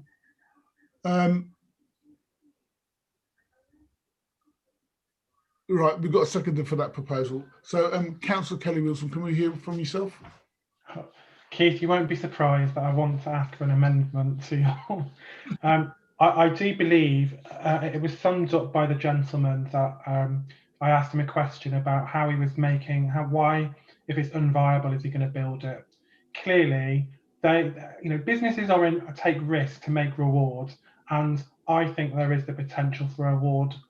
Right, we've got a seconder for that proposal. So, Councillor Kelly Wilson, can we hear from yourself? Keith, you won't be surprised that I want to ask for an amendment to. I do believe it was summed up by the gentleman that I asked him a question about how he was making, why, if it's unviable, is he going to build it? Clearly, businesses take risks to make reward, and I think there is the potential for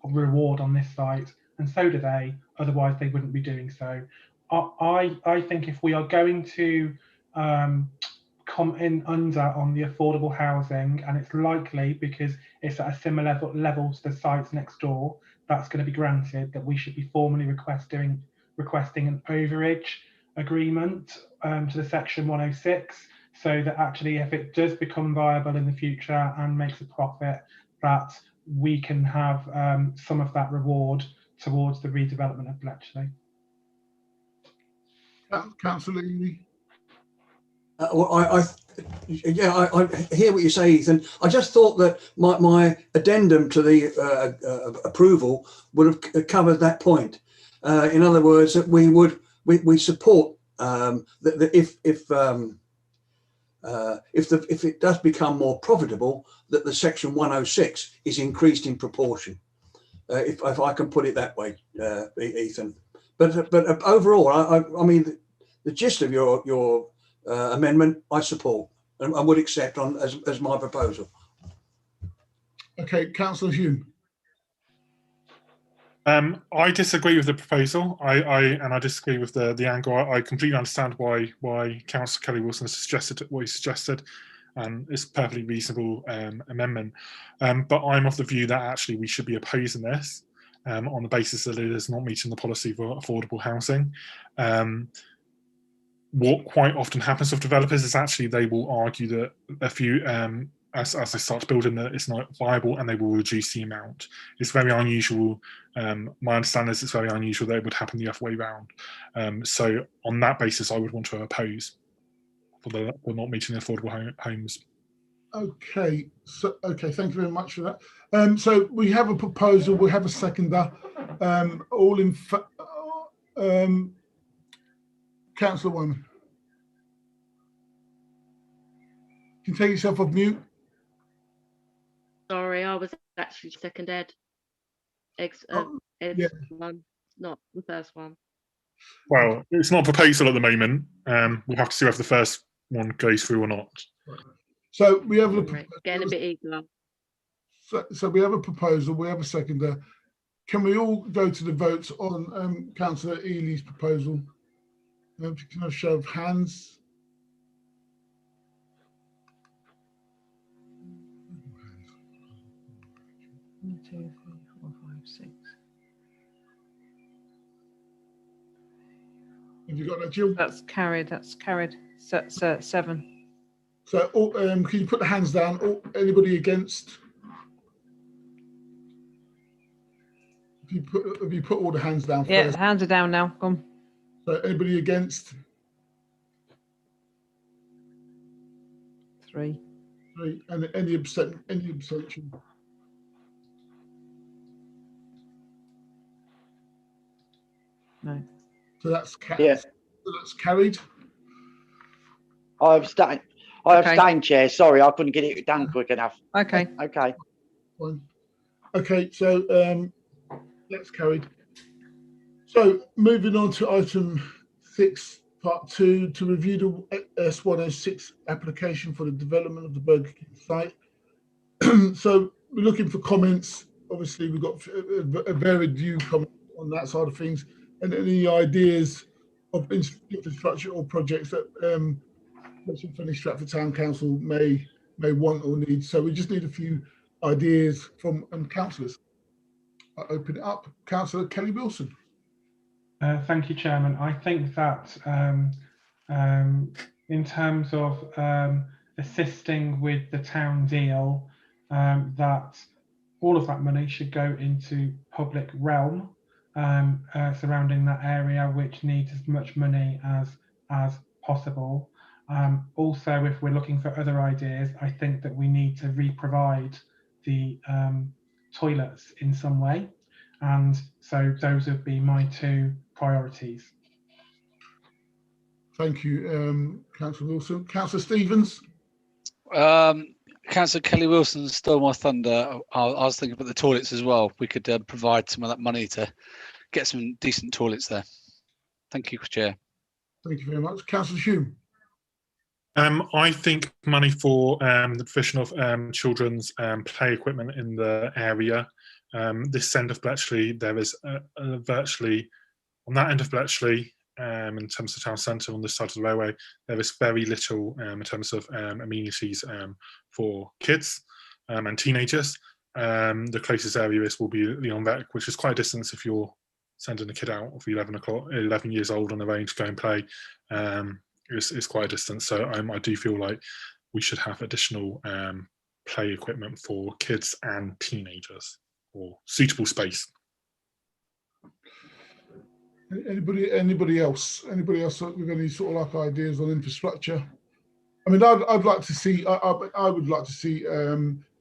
reward on this site, and so do they. Otherwise, they wouldn't be doing so. I think if we are going to come in under on the affordable housing, and it's likely because it's at a similar level to the sites next door, that's going to be granted, that we should be formally requesting an overage agreement to the Section 106, so that actually if it does become viable in the future and makes a profit, that we can have some of that reward towards the redevelopment of Bletchley. Councillor Ely. I hear what you say, Ethan. I just thought that my addendum to the approval would have covered that point. In other words, that we support that if it does become more profitable, that the Section 106 is increased in proportion. If I can put it that way, Ethan. But overall, I mean, the gist of your amendment, I support and I would accept as my proposal. Okay, Councillor Hume. I disagree with the proposal. I disagree with the angle. I completely understand why Councillor Kelly Wilson suggested what he suggested, and it's a perfectly reasonable amendment. But I'm of the view that actually we should be opposing this on the basis that it is not meeting the policy for affordable housing. What quite often happens with developers is actually they will argue that a few as they start building that it's not viable, and they will reduce the amount. It's very unusual. My understanding is it's very unusual that it would happen the other way around. So on that basis, I would want to oppose for not meeting the affordable homes. Okay, so thank you very much for that. So we have a proposal. We have a seconder. All in Councillor Wyman. Can you take yourself off mute? Sorry, I was actually second Ed. Ed's yeah. one, not the first one. Well, it's not a proposal at the moment. We'll have to see if the first one goes through or not. So we have getting a bit eager. So we have a proposal. We have a seconder. Can we all go to the votes on Councillor Ely's proposal? If you can have a show of hands. 2, 3, 4, 5, 6. Have you got that, Jill? That's carried. That's carried. So, 7. So, can you put the hands down? Anybody against? Have you put all the hands down Yeah, first? hands are down now. Come. So, anybody against? 3. 3. And any abstention? No. So that's Yeah. So that's carried. I abstain. I abstain, Chair. Sorry, I couldn't get it done quick enough. Okay. Okay. Fine. Okay, so that's carried. So moving on to item 6, part 2, to review the S106 application for the development of the Burger King site. So we're looking for comments. Obviously, we've got a varied view comment on that side of things, and any ideas of infrastructure or projects that Fenny Stratford Town Council may want or need. So we just need a few ideas from councillors. I'll open it up. Councillor Kelly Wilson. Thank you, Chairman. I think that in terms of assisting with the town deal, that all of that money should go into public realm surrounding that area, which needs as much money as possible. Also, if we're looking for other ideas, I think that we need to re-provide the toilets in some way. And so those would be my 2 priorities. Thank you, Councillor Wilson. Councillor Stevens. Councillor Kelly Wilson stole my thunder. I was thinking about the toilets as well. We could provide some of that money to get some decent toilets there. Thank you, Chair. Thank you very much. Councillor Hume. I think money for the provision of children's play equipment in the area. This end of Bletchley, there is virtually, on that end of Bletchley, in terms of town centre on this side of the railway, there is very little in terms of amenities for kids and teenagers. The closest area will be Leon Rec, which is quite a distance if you're sending a kid out of 11 years old on their own to go and play. It's quite a distance. So I do feel like we should have additional play equipment for kids and teenagers, or suitable space. Anybody else? Anybody else with any sort of like ideas on infrastructure? I mean, I'd like to see. I would like to see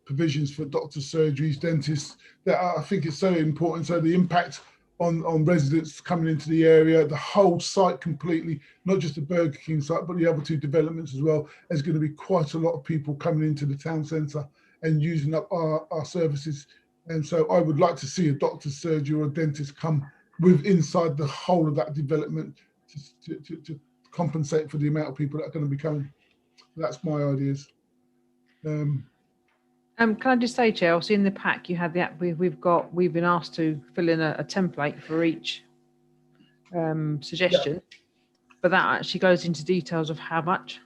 provisions for doctors, surgeries, dentists. That I think is so important. So the impact on residents coming into the area, the whole site completely, not just the Burger King site, but the other 2 developments as well. There's going to be quite a lot of people coming into the town centre and using up our services. And so I would like to see a doctor's surgery or a dentist come with inside the whole of that development to compensate for the amount of people that are going to be coming. That's my ideas. Can I just say, Chair, obviously in the pack you had the app. We've been asked to fill in a template for each suggestion, but that actually goes into details of how much.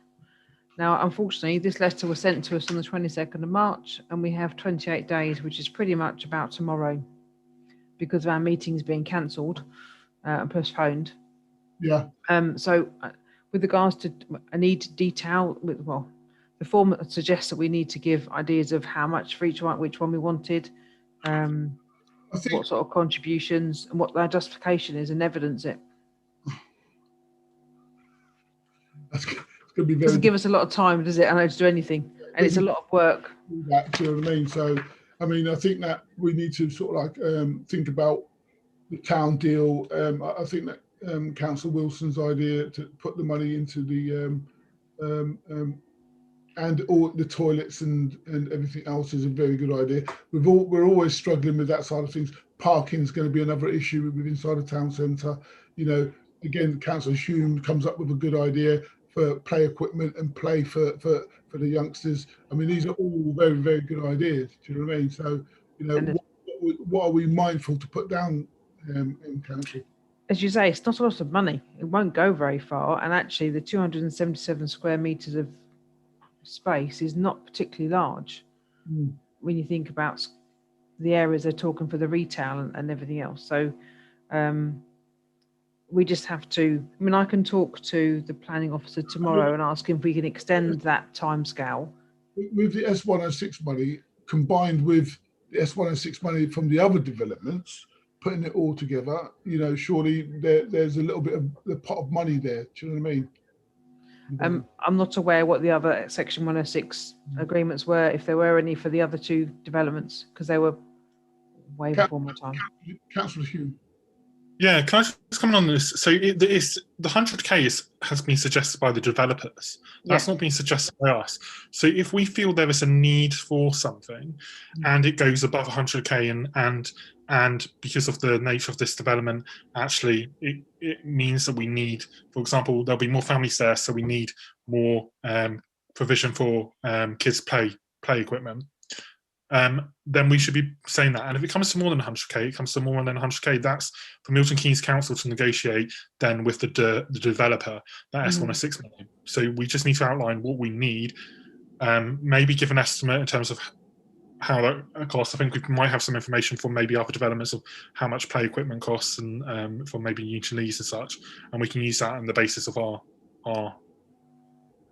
Now, unfortunately, this letter was sent to us on the 22nd of March, and we have 28 days, which is pretty much about tomorrow, because of our meetings being cancelled and postponed. Yeah. So, with regards to a need to detail, the form suggests that we need to give ideas of how much for each one, which one we wanted, what sort of contributions, and what their justification is, and evidence it. Be doesn't give us a lot of time, does it? I know, to do anything, and it's a lot of work. Do you know what I mean? So, I mean, I think that we need to sort of like think about the town deal. I think that Councillor Wilson's idea to put the money into the and all the toilets and everything else is a very good idea. We're always struggling with that side of things. Parking is going to be another issue with inside the town centre. You know, again, Councillor Hume comes up with a good idea for play equipment and play for the youngsters. I mean, these are all very, very good ideas. Do you know what I mean? So, you know, what are we mindful to put down in council? As you say, it's not a lot of money. It won't go very far. And actually, the 277 square metres of space is not particularly large when you think about the areas they're talking for the retail and everything else. So we just have to, I mean, I can talk to the planning officer tomorrow and ask him if we can extend that timescale. With the S106 money combined with the S106 money from the other developments, putting it all together, you know, surely there's a little bit of the pot of money there. Do you know what I mean? I'm not aware what the other Section 106 agreements were, if there were any for the other two developments, because they were way before my time. Councillor Hume. Yeah, can I just comment on this? So the 100K has been suggested by the developers. That's not been suggested by us. So if we feel there is a need for something, and it goes above 100K, and because of the nature of this development, actually it means that we need, for example, there'll be more families there, so we need more provision for kids play equipment. Then we should be saying that. And if it comes to more than 100K, it comes to more than 100K, that's for Milton Keynes Council to negotiate then with the developer, that S106 money. So we just need to outline what we need, maybe give an estimate in terms of how that costs. I think we might have some information for maybe other developments of how much play equipment costs, and for maybe Newton Lees and such, and we can use that on the basis of our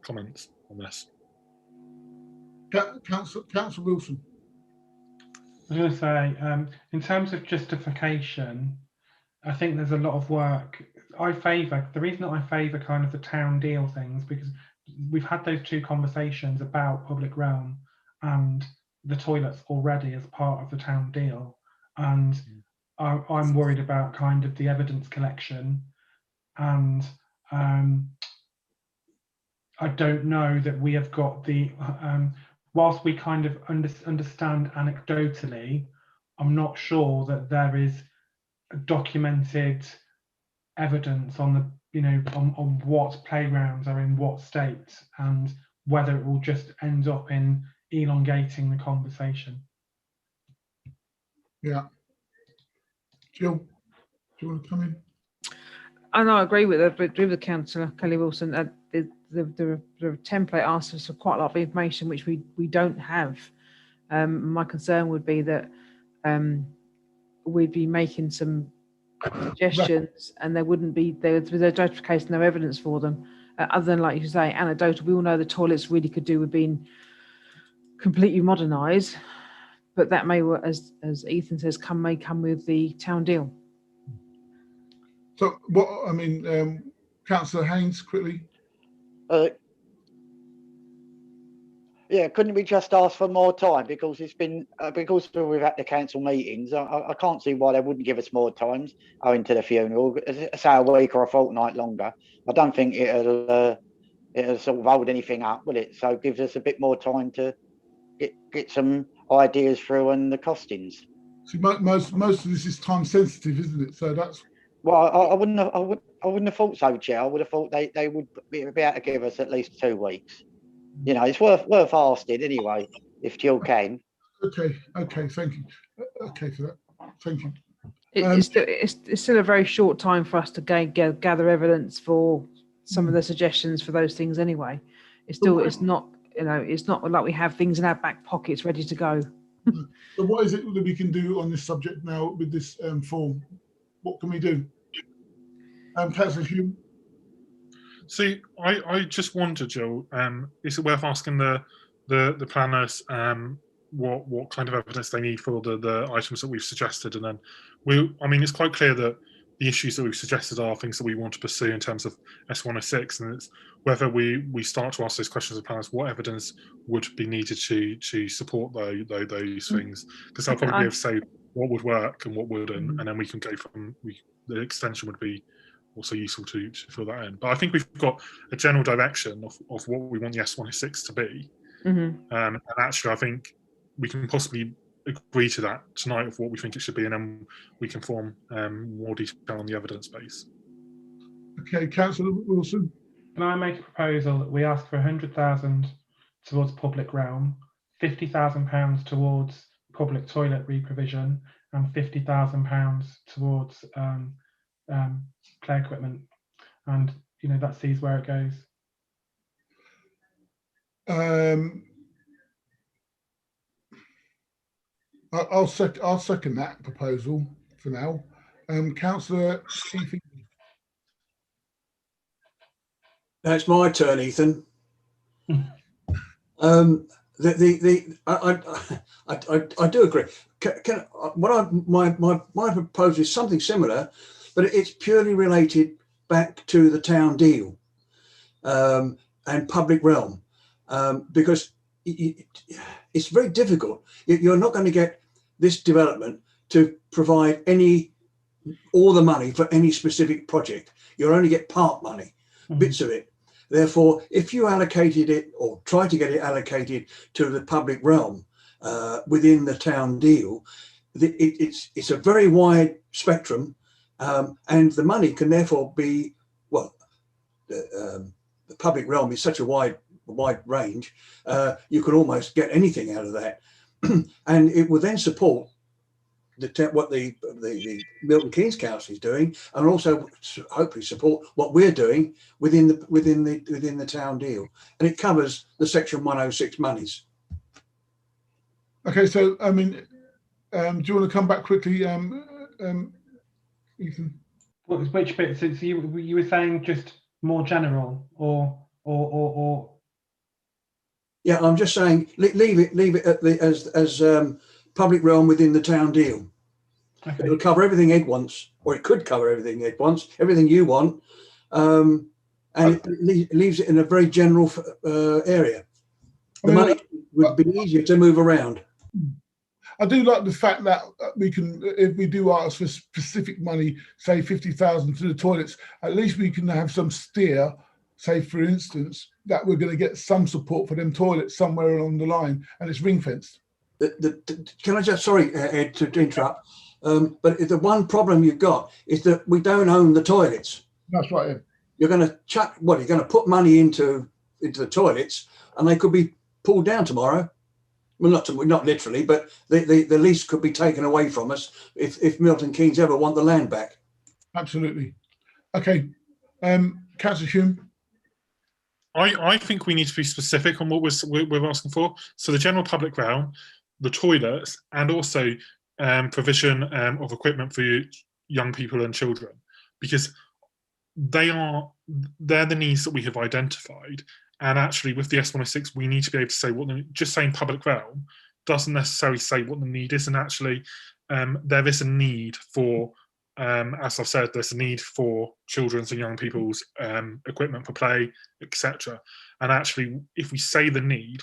comments on this. Councillor Wilson. I was going to say, in terms of justification, I think there's a lot of work. The reason that I favour kind of the town deal things, because we've had those two conversations about public realm and the toilets already as part of the town deal. And I'm worried about kind of the evidence collection. And I don't know that we have got the... whilst we kind of understand anecdotally, I'm not sure that there is documented evidence on the, you know, on what playgrounds are in what state, and whether it will just end up in elongating the conversation. Yeah. Jill, do you want to come in? And I agree with Councillor Kelly Wilson. The template asks us for quite a lot of information which we don't have. My concern would be that we'd be making some suggestions and there would no justification, no evidence for them, other than, like you say, anecdotal. We all know the toilets really could do with being completely modernised, but that may, as Ethan says, may come with the town deal. So what, I mean, Councillor Haynes, quickly. Yeah, couldn't we just ask for more time, because it's been because we've had the council meetings. I can't see why they wouldn't give us more times owing to the funeral. Say a week or a fortnight longer. I don't think it'll sort of hold anything up, will it? So it gives us a bit more time to get some ideas through and the costings. See, most of this is time sensitive, isn't it? So that's. Well, I wouldn't have thought so, Chair. I would have thought they would be able to give us at least 2 weeks. You know, it's worth asking anyway, if Jill can. Okay, thank you. Okay for that. Thank you. It's still a very short time for us to gather evidence for some of the suggestions for those things anyway. It's not, you know, it's not like we have things in our back pockets ready to go. So what is it that we can do on this subject now with this form? What can we do? Councillor Hume. See, I just wonder, Jill, is it worth asking the planners what kind of evidence they need for the items that we've suggested, and then I mean, it's quite clear that the issues that we've suggested are things that we want to pursue in terms of S106, and it's whether we start to ask those questions of planners, what evidence would be needed to support those things, because they'll probably be able to say what would work and what wouldn't, and then we can go from the extension would be also useful to fill that in. But I think we've got a general direction of what we want the S106 to be. And actually, I think we can possibly agree to that tonight of what we think it should be, and then we can form more detail on the evidence base. Okay, Councillor Wilson. Can I make a proposal that we ask for 100,000 towards public realm, £50,000 towards public toilet reprovision, and £50,000 towards play equipment, and you know, that sees where it goes. I'll second that proposal for now. Councillor Keith. That's my turn, Ethan. I do agree. My proposal is something similar, but it's purely related back to the town deal and public realm, because it's very difficult. You're not going to get this development to provide all the money for any specific project. You'll only get part money, bits of it. Therefore, if you allocated it or try to get it allocated to the public realm within the town deal, it's a very wide spectrum, and the money can therefore be, well, the public realm is such a wide range, you can almost get anything out of that. And it will then support what the Milton Keynes Council is doing, and also hopefully support what we're doing within the town deal, and it covers the Section 106 monies. Okay, so I mean, do you want to come back quickly, Ethan? Which bit? So you were saying just more general, or? Yeah, I'm just saying leave it at as public realm within the town deal. Okay. It'll cover everything Ed wants, or it could cover everything Ed wants, everything you want, and it leaves it in a very general area. The money would be easier to move around. I do like the fact that we can, if we do ask for specific money, say 50,000 to the toilets, at least we can have some steer, say for instance, that we're going to get some support for them toilets somewhere along the line, and it's ring fenced. Can I just, sorry, Ed, to interrupt, but the one problem you've got is that we don't own the toilets. That's right, Ed. You're going to chuck, what, you're going to put money into the toilets, and they could be pulled down tomorrow. Well, not literally, but the lease could be taken away from us if Milton Keynes ever want the land back. Absolutely. Okay, Councillor Hume. I think we need to be specific on what we're asking for. So the general public realm, the toilets, and also provision of equipment for young people and children, because they're the needs that we have identified. And actually, with the S106, we need to be able to say just saying public realm doesn't necessarily say what the need is. And actually, there is a need for, as I've said, there's a need for children's and young people's equipment for play, etc. And actually, if we say the need,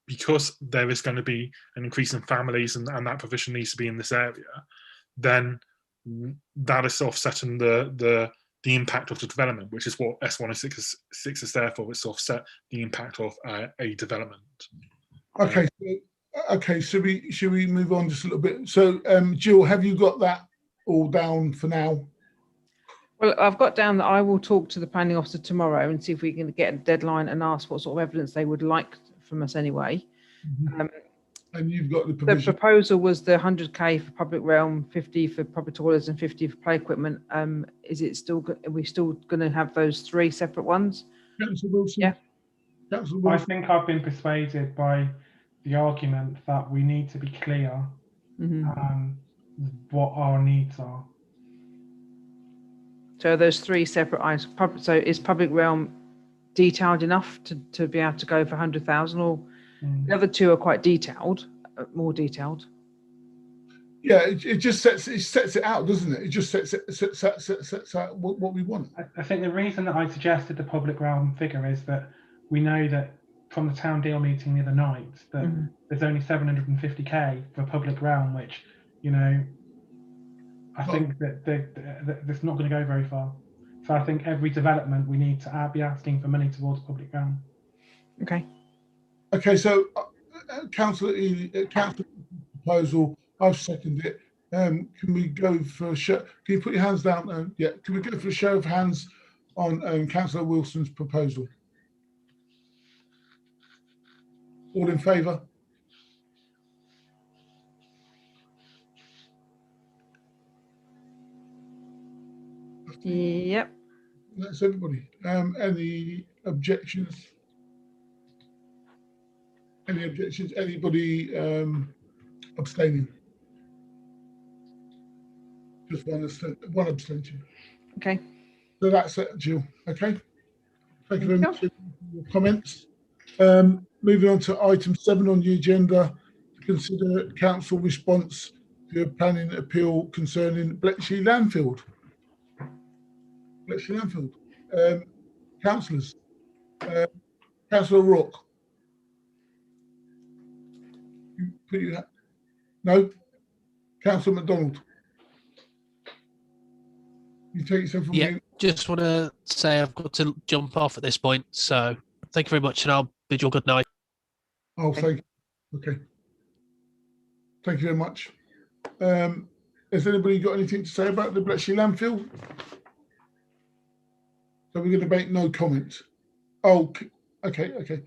because there is going to be an increase in families and that provision needs to be in this area, then that is offsetting the impact of the development, which is what S106 is there for. It's to offset the impact of a development. Okay, should we move on just a little bit? So, Jill, have you got that all down for now? Well, I've got down that I will talk to the planning officer tomorrow and see if we can get a deadline and ask what sort of evidence they would like from us anyway. Mm-hmm. And you've got the provision. The proposal was the 100k for public realm, 50 for public toilets, and 50 for play equipment. Is it still? Are we still going to have those three separate ones? Councillor Wilson. Yeah. Councillor Wilson. I think I've been persuaded by the argument that we need to be clear what our needs are. So those three separate items. So is public realm detailed enough to be able to go for 100,000, or the other two are quite detailed, more detailed? Yeah, it just sets it out, doesn't it? It just sets out what we want. I think the reason that I suggested the public realm figure is that we know that from the town deal meeting the other night that there's only 750k for public realm, which, you know, I think that that's not going to go very far. So I think every development we need to be asking for money towards public realm. Okay. Okay, so councillor proposal, I've seconded it. Can we go for a show? Can you put your hands down? Yeah. Can we go for a show of hands on Councillor Wilson's proposal? All in favour? Yep. That's everybody. Any objections? Any objections? Anybody abstaining. Just one abstention. Okay. So that's it, Jill. Okay. Thank you very much for your comments. Moving on to item 7 on the agenda, to consider council response to a planning appeal concerning Bletchley Landfill. Bletchley Landfill. Councillors. Councillor Rock. No. Councillor MacDonald. You take yourself from Yeah, mute. just want to say I've got to jump off at this point. So thank you very much, and I'll bid you a good night. Oh, thank you. Okay. Thank you very much. Has anybody got anything to say about the Bletchley landfill? So we're going to make no comment. Oh, okay, okay.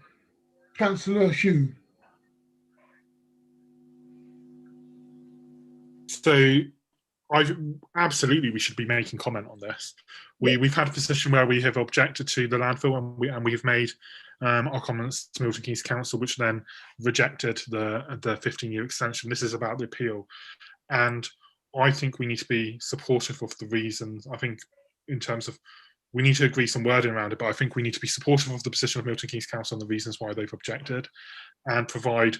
Councillor Hume. So absolutely we should be making comment on this. We've had a position where we have objected to the landfill, and we've made our comments to Milton Keynes Council, which then rejected the 15-year extension. This is about the appeal, and I think we need to be supportive of the reasons. I think in terms of, we need to agree some wording around it, but I think we need to be supportive of the position of Milton Keynes Council and the reasons why they've objected, and provide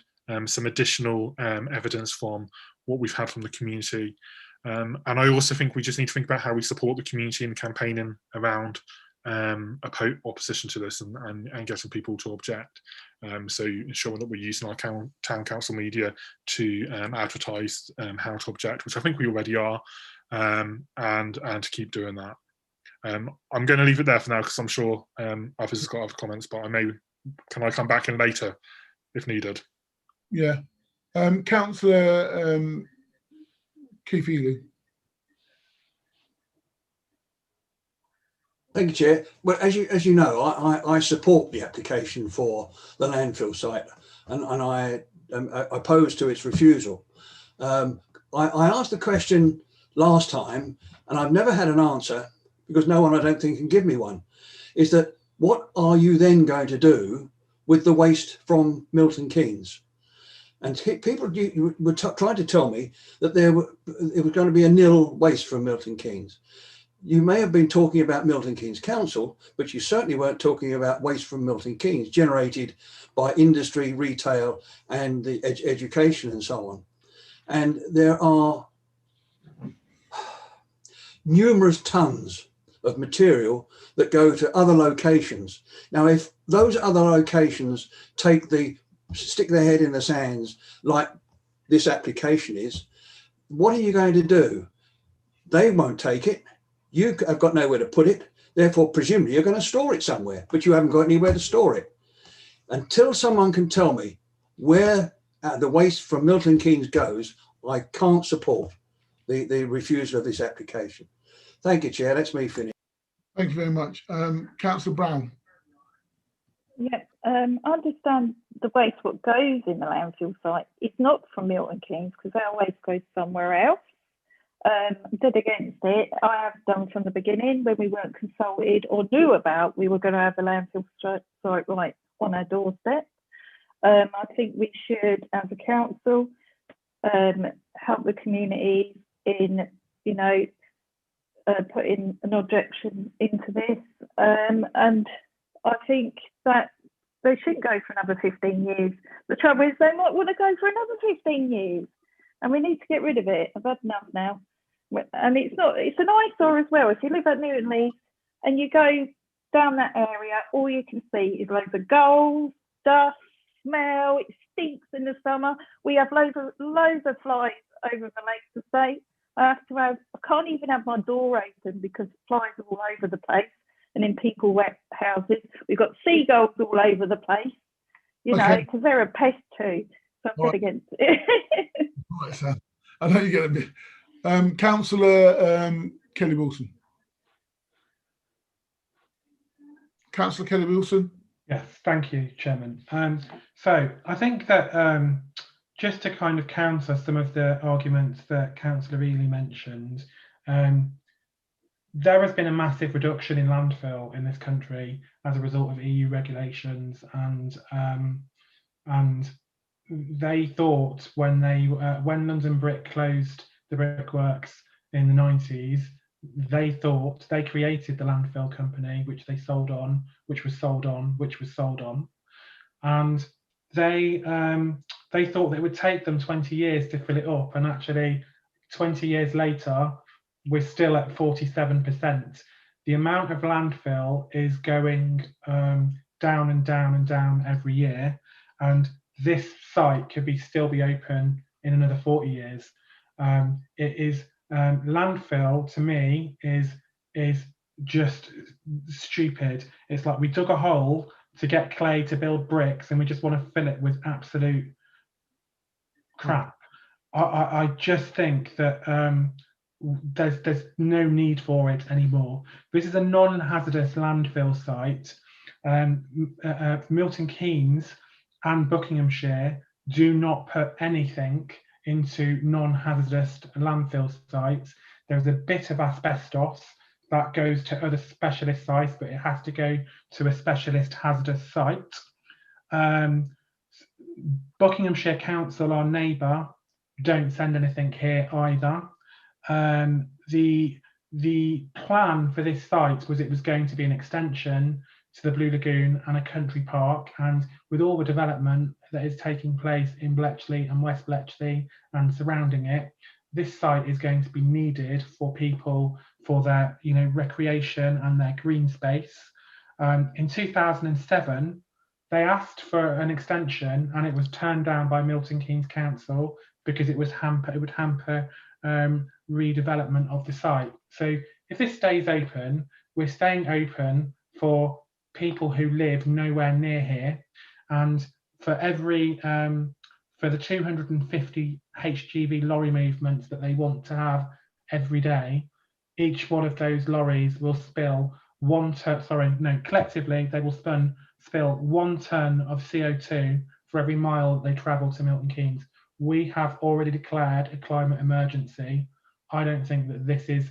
some additional evidence from what we've had from the community. And I also think we just need to think about how we support the community in campaigning around opposition to this, and getting people to object. So ensuring that we're using our town council media to advertise how to object, which I think we already are, and to keep doing that. I'm going to leave it there for now, because I'm sure others have got other comments, but can I come back in later if needed? Yeah. Councillor Keith Ely. Thank you, Chair. Well, as you know, I support the application for the landfill site, and I am opposed to its refusal. I asked the question last time, and I've never had an answer, because no one, I don't think, can give me one. Is that, what are you then going to do with the waste from Milton Keynes? And people were trying to tell me that it was going to be a nil waste from Milton Keynes. You may have been talking about Milton Keynes Council, but you certainly weren't talking about waste from Milton Keynes generated by industry, retail, and the education and so on. And there are numerous tons of material that go to other locations. Now, if those other locations stick their head in the sands like this application is, what are you going to do? They won't take it. You have got nowhere to put it. Therefore, presumably you're going to store it somewhere, but you haven't got anywhere to store it. Until someone can tell me where the waste from Milton Keynes goes, I can't support the refusal of this application. Thank you, Chair. That's me finished. Thank you very much. Councillor Brown. Yeah, I understand the waste what goes in the landfill site is not from Milton Keynes, because our waste goes somewhere else. Dead against it. I have done from the beginning, when we weren't consulted or knew about we were going to have a landfill site right on our doorstep. I think we should, as a council, help the community in, putting an objection into this. And I think that they shouldn't go for another 15 years. The trouble is, they might want to go for another 15 years, and we need to get rid of it. I've had enough now. And it's an eyesore as well. If you live at Newton Leeds and you go down that area, all you can see is loads of gold, dust, smell. It stinks in the summer. We have loads of flies over the Lakes Estate. I can't even have my door open because flies are all over the place, and in people's wet houses. We've got seagulls all over the place, because they're a pest too. So I'm good against it. Right, so I know you get a bit. Councillor Kelly Wilson. Councillor Kelly Wilson. Yes, thank you, Chairman. So I think that just to kind of counter some of the arguments that Councillor Ely mentioned, there has been a massive reduction in landfill in this country as a result of EU regulations and they thought when when London Brick closed the brickworks in the 90s, they thought they created the landfill company, which they sold on, which was sold on, which was sold on, and they thought that it would take them 20 years to fill it up, and actually 20 years later we're still at 47%. The amount of landfill is going down and down and down every year, and this site could still be open in another 40 years. It is landfill to me is just stupid. It's like we dug a hole to get clay to build bricks, and we just want to fill it with absolute crap. I just think that there's no need for it anymore. This is a non-hazardous landfill site. Milton Keynes and Buckinghamshire do not put anything into non-hazardous landfill sites. There's a bit of asbestos that goes to other specialist sites, but it has to go to a specialist hazardous site. Buckinghamshire Council, our neighbour, don't send anything here either. The plan for this site was it was going to be an extension to the Blue Lagoon and a country park, and with all the development that is taking place in Bletchley and West Bletchley and surrounding it, this site is going to be needed for people for their recreation and their green space. In 2007, they asked for an extension and it was turned down by Milton Keynes Council because it would hamper redevelopment of the site. So if this stays open, we're staying open for people who live nowhere near here, and for every for the 250 HGV lorry movements that they want to have every day, each one of those lorries will spill collectively they will spill 1 ton of CO2 for every mile they travel to Milton Keynes. We have already declared a climate emergency. I don't think that this is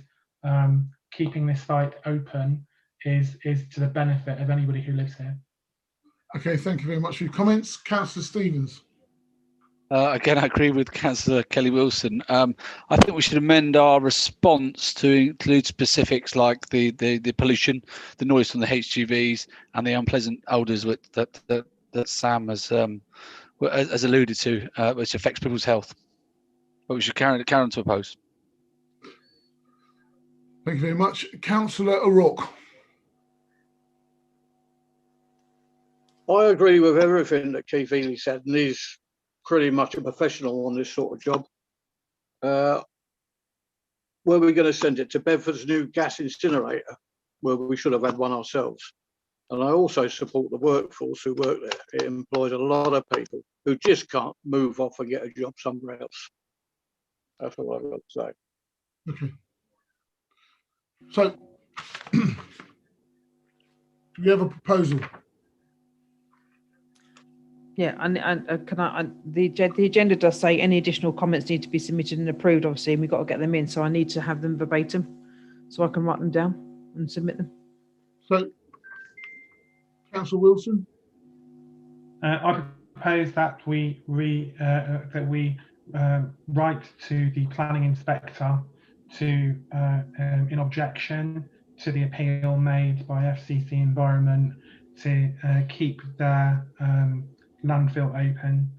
keeping this site open is to the benefit of anybody who lives here. Okay, thank you very much for your comments. Councillor Stevens. Again, I agree with Councillor Kelly Wilson. I think we should amend our response to include specifics like the pollution, the noise from the HGVs, and the unpleasant odours that Sam has alluded to, which affects people's health. But we should carry on to oppose. Thank you very much. Councillor O'Rourke. I agree with everything that Keith Ely said, and he's pretty much a professional on this sort of job. Where we're going to send it to Bedford's new gas incinerator, where we should have had one ourselves. And I also support the workforce who work there. It employs a lot of people who just can't move off and get a job somewhere else. That's all I've got to say. Okay. So, we have a proposal. Yeah, and the agenda does say any additional comments need to be submitted and approved, obviously, and we've got to get them in. So I need to have them verbatim so I can write them down and submit them. So, Councillor Wilson. I propose that we write to the planning inspector to in objection to the appeal made by FCC Environment to keep their landfill open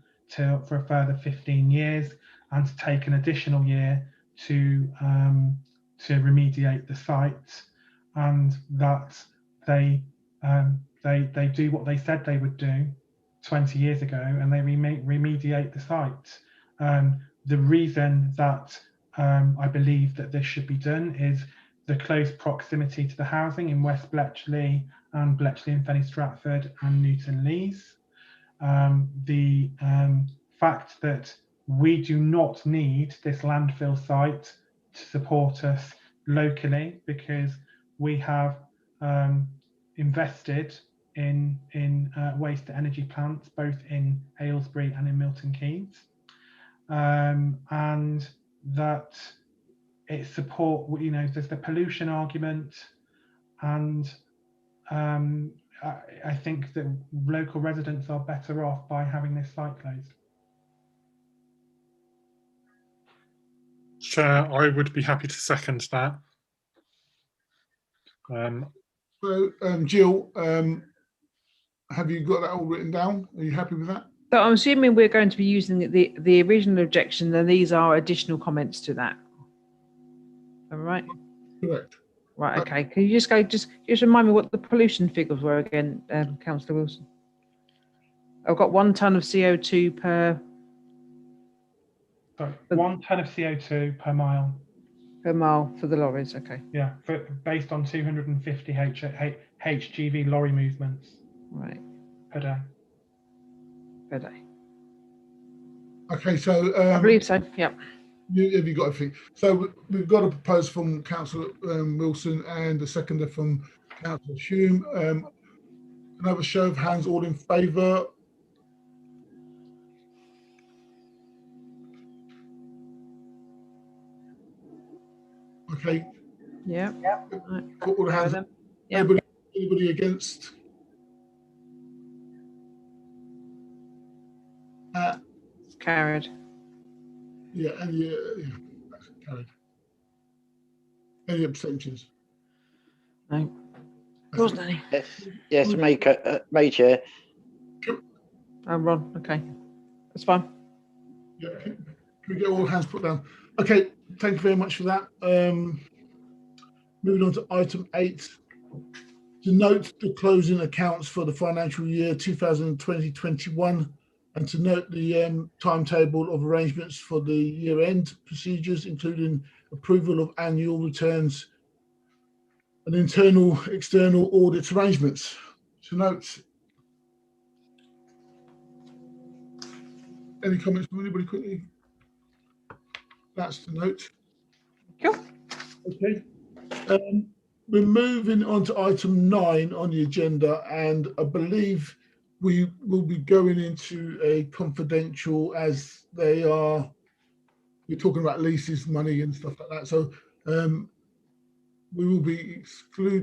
for a further 15 years and to take an additional year to remediate the site, and that they do what they said they would do 20 years ago, and they remediate the site. The reason that I believe that this should be done is the close proximity to the housing in West Bletchley and Bletchley and Fenny Stratford and Newton Lees. The fact that we do not need this landfill site to support us locally because we have invested in waste to energy plants both in Aylesbury and in Milton Keynes, and that it support, there's the pollution argument, and I think that local residents are better off by having this site closed. Chair, I would be happy to second that. So, Jill, have you got that all written down? Are you happy with that? So I'm assuming we're going to be using the original objection, and these are additional comments to that. All right. Correct. Right. Okay. Can you just remind me what the pollution figures were again, Councillor Wilson? I've got 1 tonne of CO2 per. Sorry, 1 tonne of CO2 per mile. Per mile for the lorries. Okay. Yeah, based on 250 HGV lorry movements. Right. Per day. Per day. Okay, so I believe so. Yeah. Have you got everything? So we've got a proposal from Councillor Wilson and a seconder from Councillor Hume. Another show of hands, all in favour. Okay. Yeah. Right. Put all the hands. Yeah. Anybody against? It's carried. Yeah, and yeah, that's carried. Any abstentions? No. Of course, Danny. Yes, me, Chair. I'm Ron. Okay, that's fine. Yeah, can we get all hands put down? Okay, thank you very much for that. Moving on to item 8. To note the closing accounts for the financial year 2020-21 and to note the timetable of arrangements for the year-end procedures, including approval of annual returns and internal, external audit arrangements. To note. Any comments from anybody quickly? That's the note. Cool. Okay. We're moving on to item 9 on the agenda, and I believe we will be going into a confidential as we're talking about leases, money and stuff like that. So we will be excluding